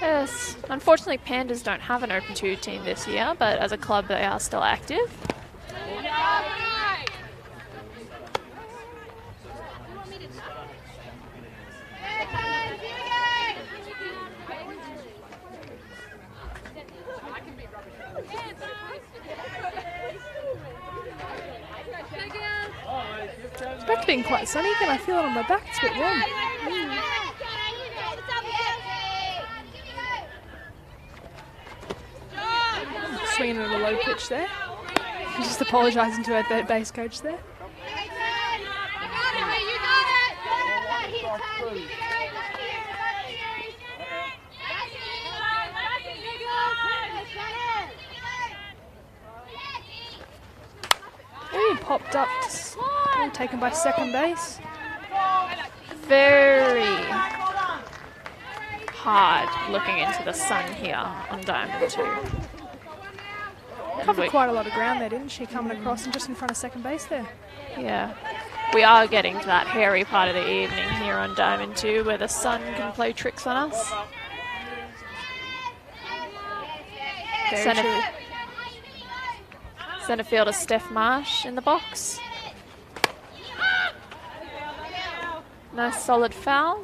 Yes, unfortunately Pandas don't have an Open 2 team this year, but as a club they are still active. It's back to being quite sunny again. I feel it on my back. It's a bit warm. Swinging at a low pitch there. Just apologising to our third base coach there. Ooh, popped up, taken by second base. Very hard looking into the sun here on Diamond 2. Covered quite a lot of ground there, didn't she, coming across and just in front of second base there. Yeah, we are getting to that hairy part of the evening here on Diamond 2 where the sun can play tricks on us. Centre fielder Steph Marsh in the box. Nice solid foul.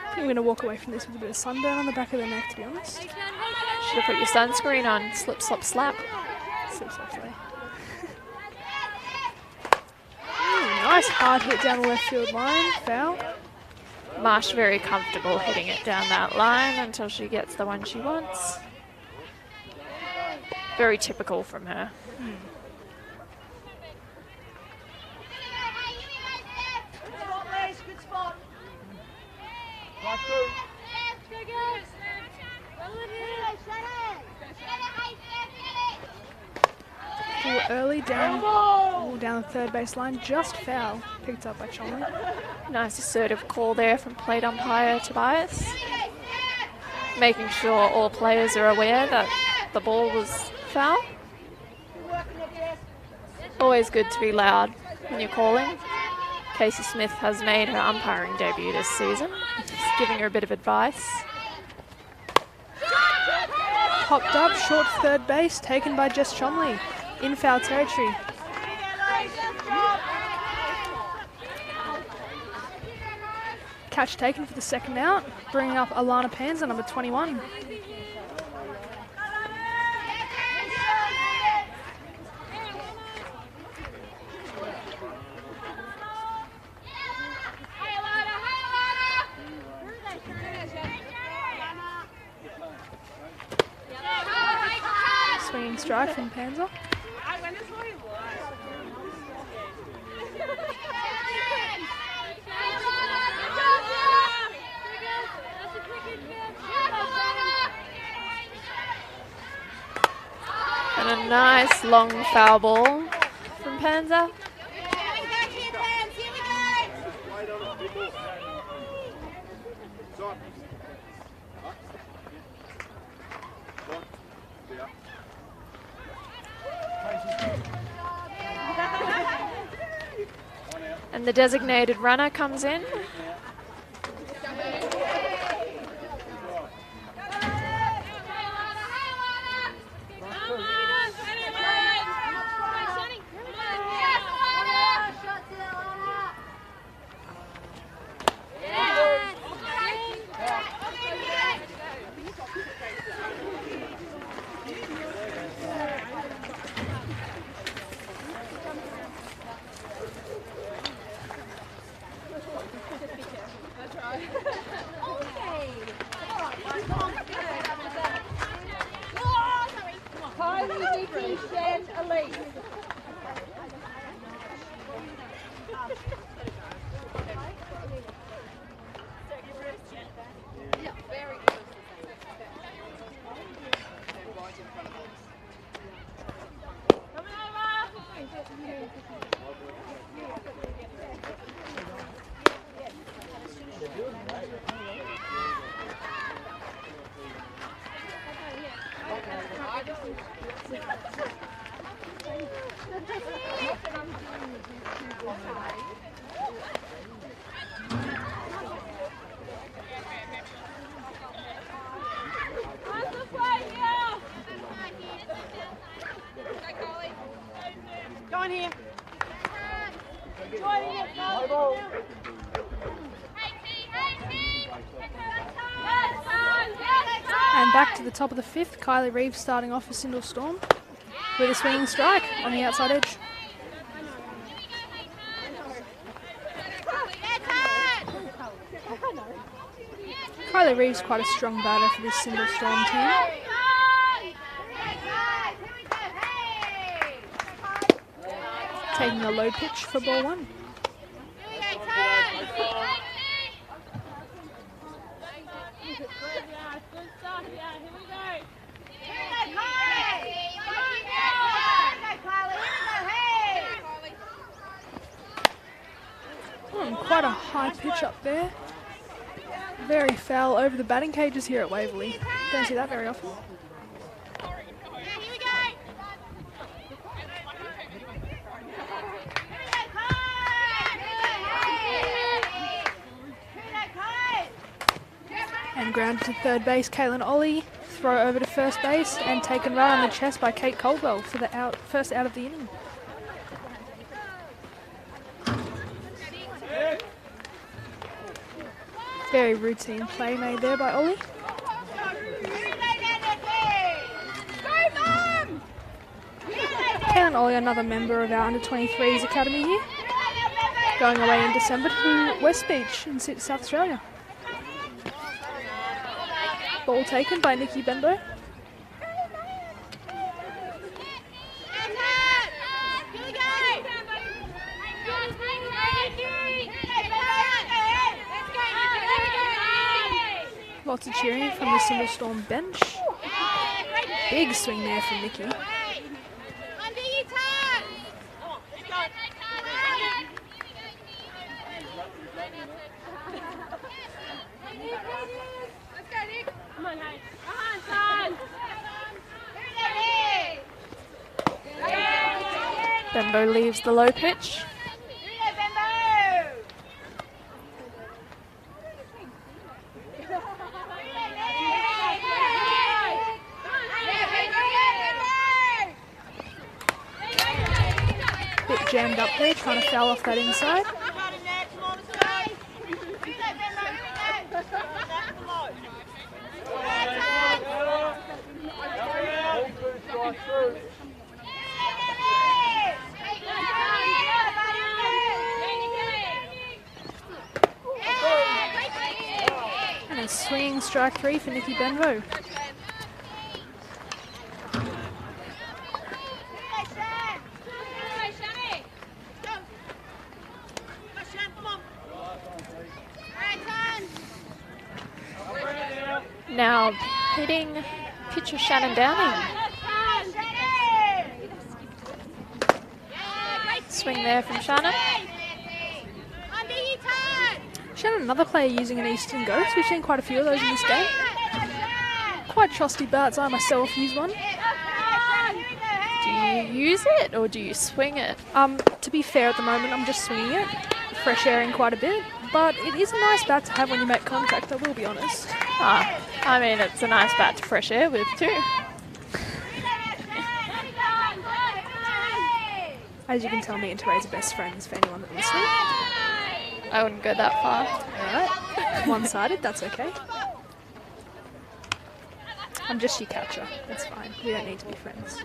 I think I'm going to walk away from this with a bit of sunburn on the back of the neck, to be honest. Should have put your sunscreen on. Slip, slop, slap. Slip, slap, slap. Nice hard hit down the left field line. Foul. Marsh very comfortable hitting it down that line until she gets the one she wants. Very typical from her. Early down the third base line, just foul, picked up by Chomley. Nice assertive call there from plate umpire Tobias. Making sure all players are aware that the ball was foul. Always good to be loud when you're calling. Casey Smith has made her umpiring debut this season. Just giving her a bit of advice. Popped up, short third base, taken by Jess Chomley. In foul territory. Catch taken for the second out, bringing up Alana Panza, number 21. Swinging strike from Panza. And a nice long foul ball from Panza. And the designated runner comes in. And back to the top of the fifth, Kylie Reeves starting off for Syndal Storm with a swinging strike on the outside edge. Kylie Reeves quite a strong batter for this Syndal Storm team. Taking a low pitch for ball one. Quite a high pitch up there. Very foul over the batting cages here at Waverley. Don't see that very often. And grounded to third base, Caitlin Ollie. Throw over to first base and taken right on the chest by Kate Caldwell for the first out of the inning. Very routine play made there by Ollie. Caitlin Ollie, another member of our under-23s academy here, going away in December to West Beach in South Australia. Ball taken by Nikki Bendo. Lots of cheering from the Syndal Storm bench. Big swing there from Nikki. Bembo leaves the low pitch. Bit jammed up there, trying to foul off that inside. And a swinging strike 3 for Nikki Benbow. Now hitting pitcher Shannon Downing. Swing there from Shannon. Shannon, another player using an Eastern Ghost. We've seen quite a few of those in this game. Quite trusty bats. I myself use one. Do you use it or do you swing it? To be fair, at the moment, I'm just swinging it, fresh airing quite a bit. But it is a nice bat to have when you make contact, I will be honest. I mean, it's a nice bat to fresh air with too. As you can tell, me and Tere's are best friends for anyone that's listening. I wouldn't go that far. Alright, one-sided, that's okay. I'm just your catcher, that's fine. We don't need to be friends.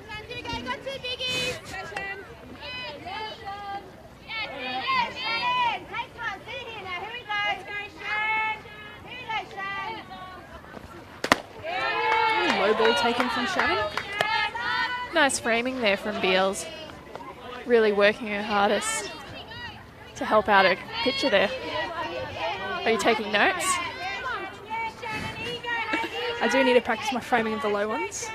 Low ball taken from Shannon. Nice framing there from Beals. Really working her hardest to help out her pitcher there. Are you taking notes? I do need to practice my framing of the low ones.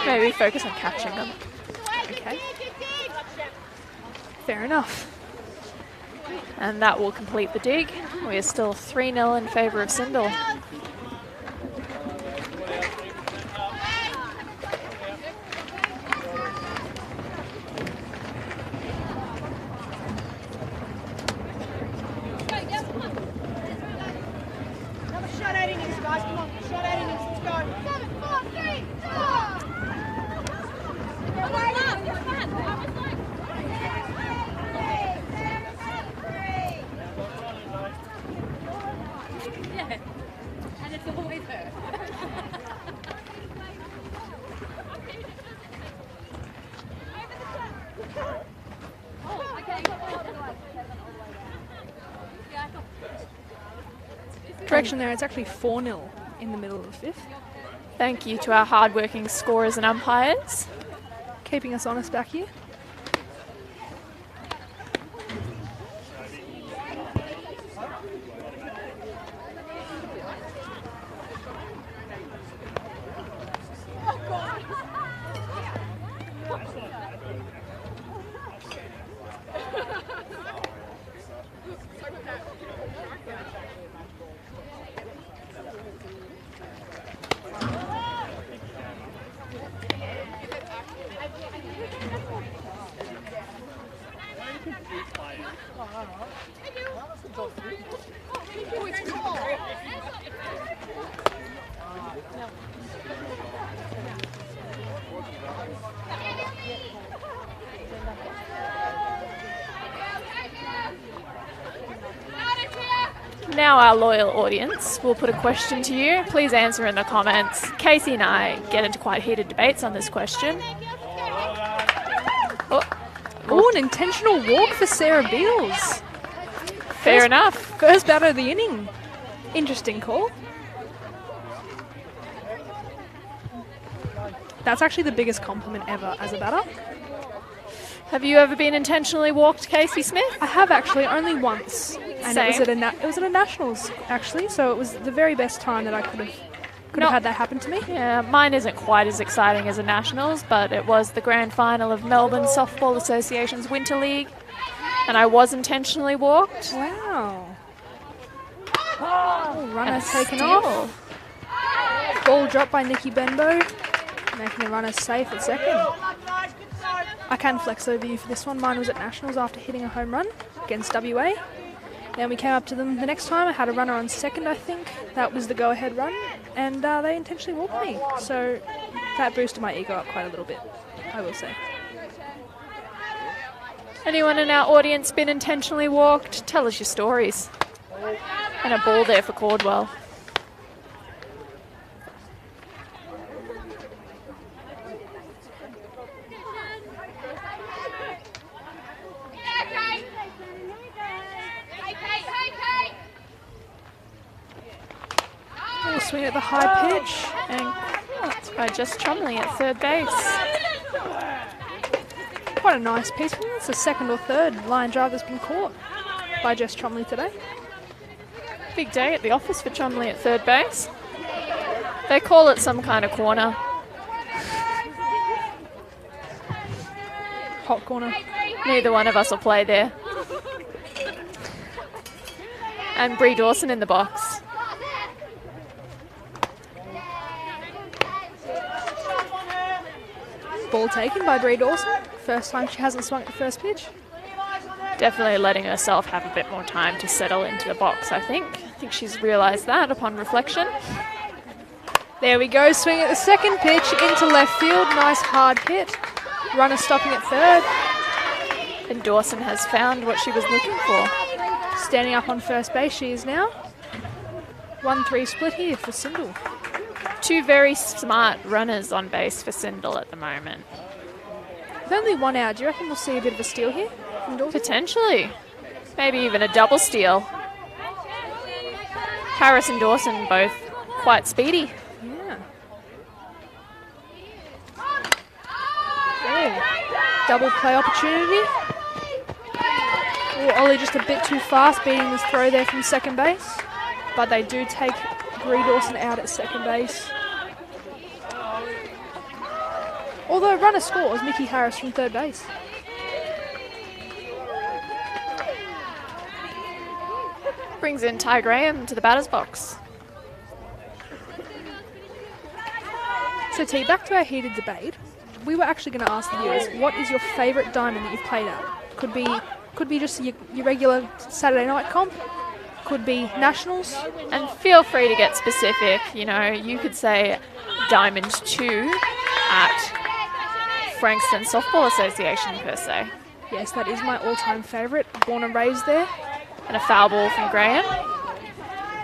Maybe focus on catching them. Okay. Fair enough. And that will complete the dig. We are still 3-0 in favour of Syndal. Correction there, it's actually 4-0 in the middle of the fifth. Thank you to our hard-working scorers and umpires. Keeping us honest back here. Now our loyal audience will put a question to you. Please answer in the comments. Casey and I get into quite heated debates on this question. Oh, an intentional walk for Sarah Beals. Fair enough. First batter of the inning. Interesting call. That's actually the biggest compliment ever as a batter. Have you ever been intentionally walked, Casey Smith? I have actually, only once. And Same. it was at a Nationals, actually, so it was the very best time that I could have had that happen to me. Yeah, mine isn't quite as exciting as a Nationals, but it was the grand final of Melbourne Softball Association's Winter League, and I was intentionally walked. Wow. Oh, runner And a taken steal. off. Ball dropped by Nikki Benbow, making the runner safe at second. I can flex over you for this one. Mine was at Nationals after hitting a home run against WA. Then we came up to them the next time. I had a runner on second, I think. That was the go-ahead run, and they intentionally walked me. So that boosted my ego up quite a little bit, I will say. Anyone in our audience been intentionally walked? Tell us your stories. And a ball there for Caldwell. Swing at the high pitch. And caught by Jess Chumley at third base. Quite a nice piece. I think it's the second or third line drive that's been caught by Jess Chumley today. Big day at the office for Chumley at third base. They call it some kind of corner. Hot corner. Neither one of us will play there. And Bree Dawson in the box. Ball taken by Bree Dawson. First time she hasn't swung at the first pitch. Definitely letting herself have a bit more time to settle into the box, I think. I think she's realised that upon reflection. There we go, swing at the second pitch into left field. Nice hard hit. Runner stopping at third. And Dawson has found what she was looking for. Standing up on first base she is now. 1-3 split here for Syndal. Two very smart runners on base for Syndal at the moment. With only 1 out, do you reckon we'll see a bit of a steal here from Dawson? Potentially. Maybe even a double steal. Harris and Dawson both quite speedy. Yeah. Oh, double play opportunity. Oh, Ollie just a bit too fast, beating this throw there from second base. But they do take Bree Dawson out at second base. Although runner scores, Mickey Harris from third base. Brings in Ty Graham to the batter's box. So T, back to our heated debate. We were actually going to ask the viewers, what is your favourite diamond that you've played at? Could be just your regular Saturday night comp. Could be nationals. And feel free to get specific. You know, you could say Diamond 2 at Frankston Softball Association per se. Yes, that is my all-time favourite. Born and raised there. And a foul ball from Graham.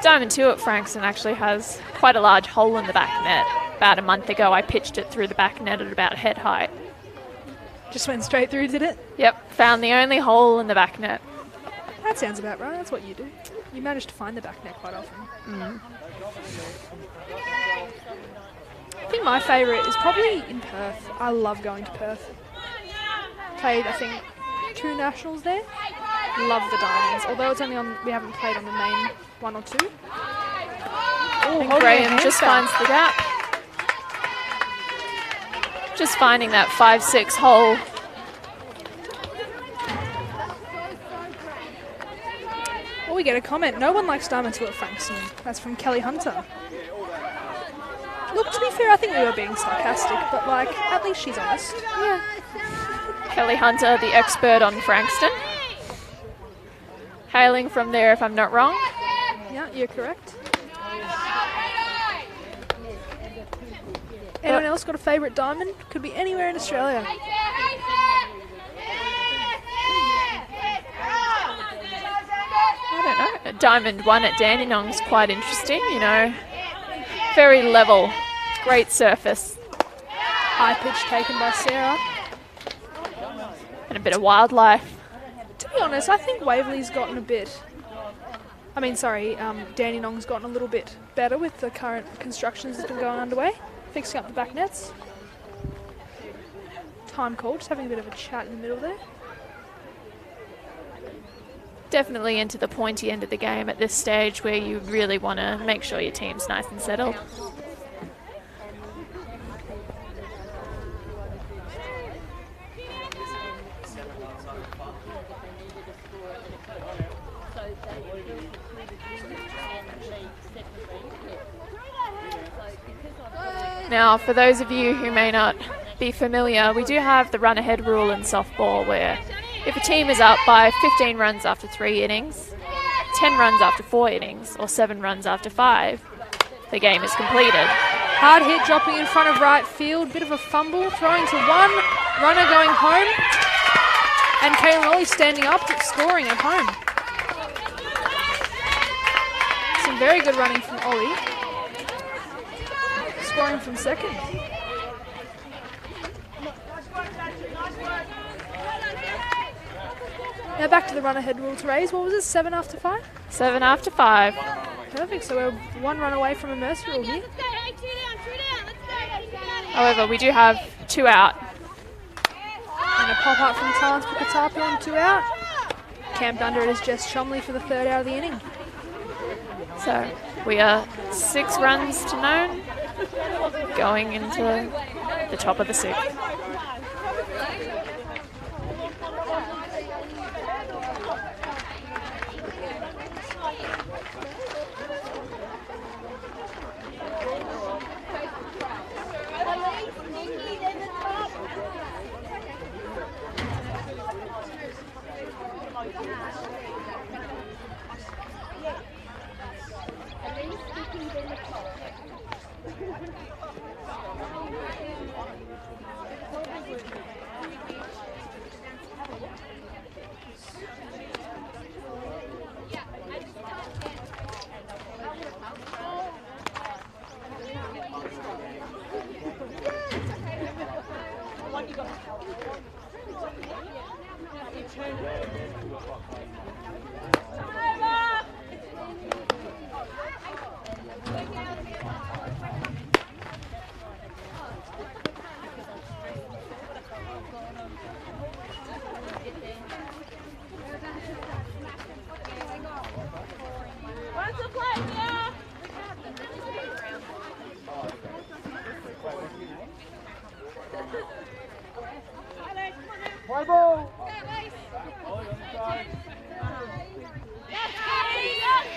Diamond 2 at Frankston actually has quite a large hole in the back net. About a month ago, I pitched it through the back net at about head height. Just went straight through, did it? Yep, found the only hole in the back net. That sounds about right. That's what you do. You manage to find the back net quite often. I think my favourite is probably in Perth. I love going to Perth. Played, I think, 2 nationals there. Love the diamonds. Although it's only on, we haven't played on the main 1 or 2. And Graham just finds the gap. Just finding that 5-6 hole. Oh, we get a comment. No one likes Diamond 2 at Frankston. That's from Kelly Hunter. Look, to be fair, I think we were being sarcastic, but, like, at least she's honest. Yeah. Kelly Hunter, the expert on Frankston. Hailing from there, if I'm not wrong. Yeah, you're correct. Anyone else got a favourite diamond? Could be anywhere in Australia. I don't know. Diamond 1 at Dandenong's quite interesting, you know. Very level. Great surface. High pitch taken by Sarah. And a bit of wildlife. To be honest, I think Waverley's gotten a bit... Dandenong's gotten a little bit better with the current constructions that's been going underway. Fixing up the back nets. Time call, just having a bit of a chat in the middle there. Definitely into the pointy end of the game at this stage where you really want to make sure your team's nice and settled. Now, for those of you who may not be familiar, we do have the run-ahead rule in softball where if a team is up by 15 runs after 3 innings, 10 runs after 4 innings, or 7 runs after 5, the game is completed. Hard hit dropping in front of right field. Bit of a fumble. Throwing to one. Runner going home. And Kaylin Ollie standing up, scoring at home. Some very good running from Ollie. Scoring from second. Now back to the run-ahead rule to raise. What was it, 7 after 5? 7 after 5. Perfect, so we're 1 run away from a mercy rule here. However, we do have 2 out. And a pop-up from Talents Pukatapu on 2 out. Camped under it is Jess Chomley for the 3rd out of the inning. So we are 6 runs to none, going into the top of the 6th.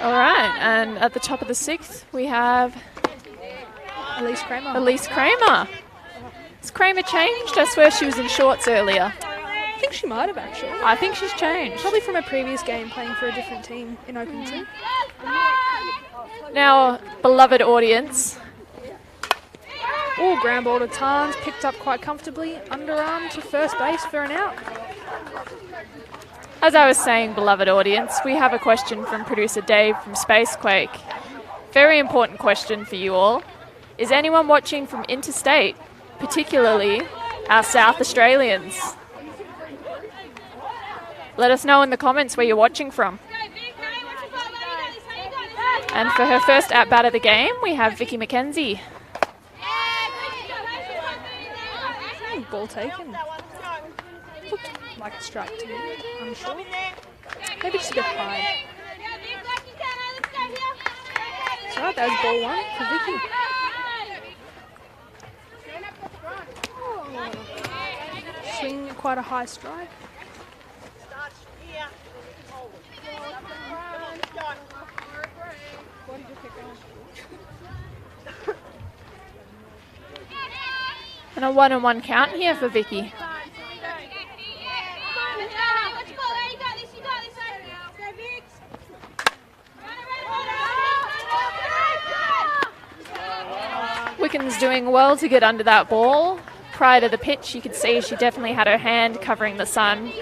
All right, and at the top of the 6th, we have Elise Kramer. Elise Kramer. Has Kramer changed? I swear she was in shorts earlier. I think she might have actually. I think she's changed. Probably from a previous game playing for a different team in Oakington. Now, beloved audience. Oh, ground ball to Tarns, picked up quite comfortably. Underarm to first base for an out. As I was saying, beloved audience, we have a question from producer Dave from Spacequake. Very important question for you all. Is anyone watching from interstate, particularly our South Australians? Let us know in the comments where you're watching from. And for her first at-bat of the game, we have Vicky McKenzie. Ball taken. Looked like a strike to me, I'm sure. Maybe just a bit high. That's right, that was ball 1 for Vicky. Swing quite a high strike. And a 1-on-1 count here for Vicky. Wickens doing well to get under that ball. Prior to the pitch, you could see she definitely had her hand covering the sun.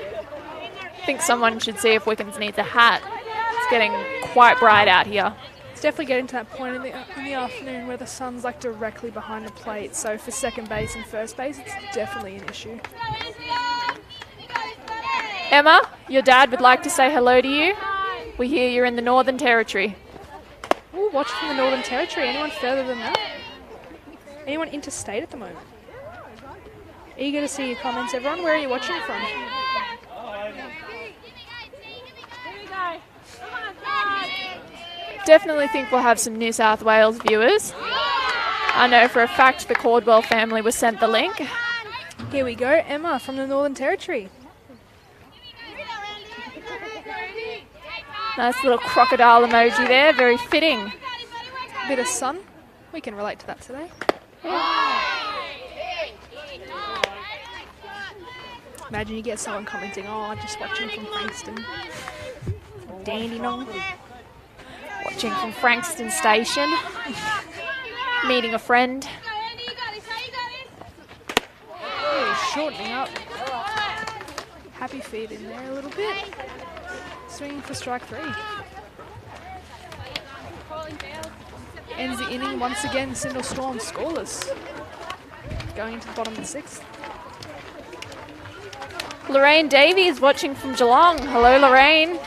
I think someone should see if Wickens needs a hat. It's getting quite bright out here. It's definitely getting to that point in the afternoon where the sun's like directly behind the plate. So for second base and first base, it's definitely an issue. Emma, your dad would like to say hello to you. We hear you're in the Northern Territory. Ooh, watch from the Northern Territory. Anyone further than that? Anyone interstate at the moment? Eager to see your comments, everyone. Where are you watching from? Definitely think we'll have some New South Wales viewers. I know for a fact the Caldwell family was sent the link. Here we go, Emma from the Northern Territory. Nice little crocodile emoji there, very fitting. Bit of sun. We can relate to that today. Imagine you get someone commenting, oh, just watching from Frankston. Dandenong. Watching from Frankston Station. Meeting a friend. Really shortening up. Happy feet in there a little bit. Swinging for strike 3. Ends the inning once again. Syndal Storm scoreless. Going into the bottom of the 6th. Lorraine Davies watching from Geelong. Hello, Lorraine.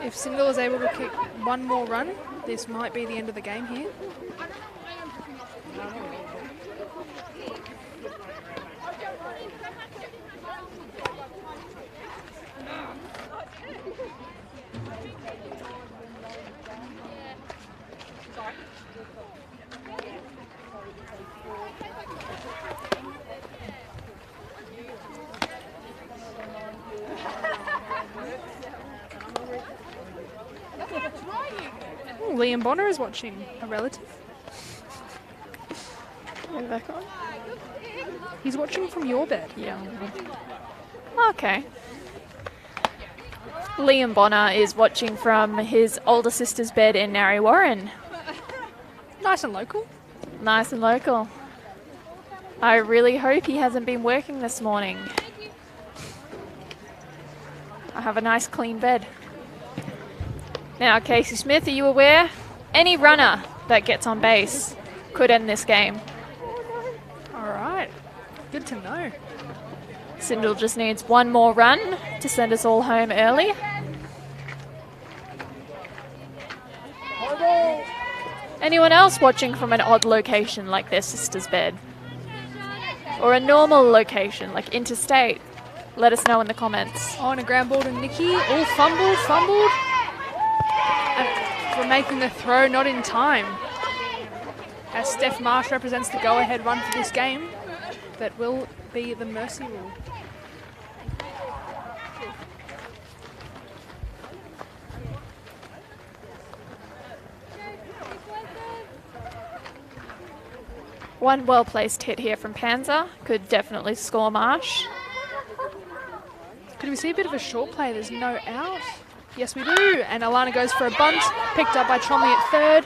If Syndal is able to kick one more run, this might be the end of the game here. Ooh, Liam Bonner is watching, a relative. Back on. He's watching from your bed. Yeah. Okay. Liam Bonner is watching from his older sister's bed in Narre Warren. Nice and local. Nice and local. I really hope he hasn't been working this morning. I have a nice clean bed. Now, Casey Smith, are you aware? Any runner that gets on base could end this game. All right. Good to know. Syndal just needs one more run to send us all home early. Anyone else watching from an odd location like their sister's bed? Or a normal location like interstate? Let us know in the comments. On a ground ball to Nikki. All fumbled. And for making the throw not in time. As Steph Marsh represents the go-ahead run for this game. That will be the mercy rule. One well-placed hit here from Panzer could definitely score Marsh. Could we see a bit of a short play? There's no out. Yes, we do. And Alana goes for a bunt. Picked up by Tromley at third.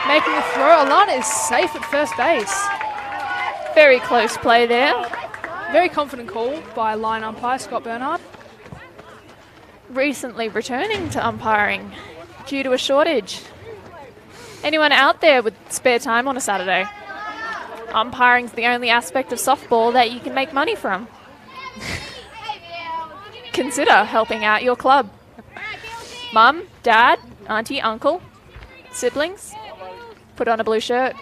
Making the throw. Alana is safe at first base. Very close play there. Very confident call by line umpire Scott Bernard. Recently returning to umpiring due to a shortage. Anyone out there with spare time on a Saturday? Umpiring's the only aspect of softball that you can make money from. Consider helping out your club. Mum, dad, auntie, uncle, siblings, put on a blue shirt.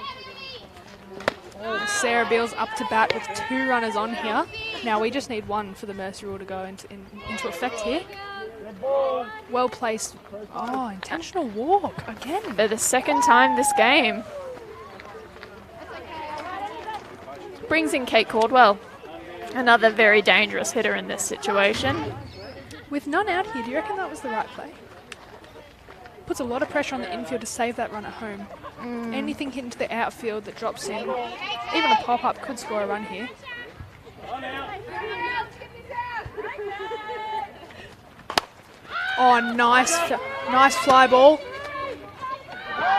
Sarah Beals up to bat with 2 runners on here. Now we just need one for the mercy rule to go into effect here. Well placed. Oh, intentional walk again. For the second time this game. Brings in Kate Caldwell. Another very dangerous hitter in this situation. With none out here, do you reckon that was the right play? Puts a lot of pressure on the infield to save that run at home. Anything hit into the outfield that drops in, even a pop-up could score a run here. Oh, nice fly ball.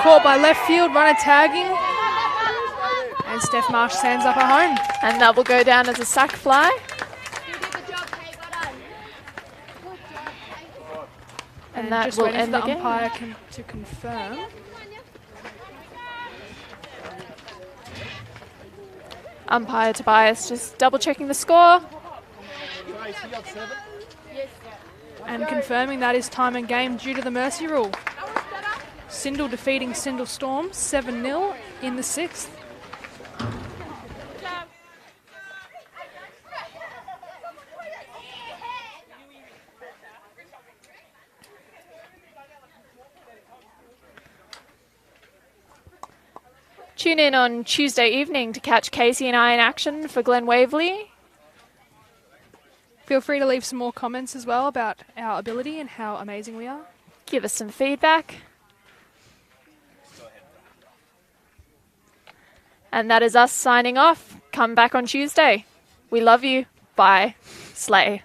Caught by left field, runner tagging. And Steph Marsh stands up at home. And that will go down as a sac fly. And that just will waiting for end the the game. umpire to confirm. Umpire Tobias just double checking the score. And confirming that is time and game due to the mercy rule. Syndal defeating Syndal Storm 7-0 in the 6th. Tune in on Tuesday evening to catch Casey and I in action for Glen Waverley. Feel free to leave some more comments as well about our ability and how amazing we are. Give us some feedback. And that is us signing off. Come back on Tuesday. We love you. Bye. Slay.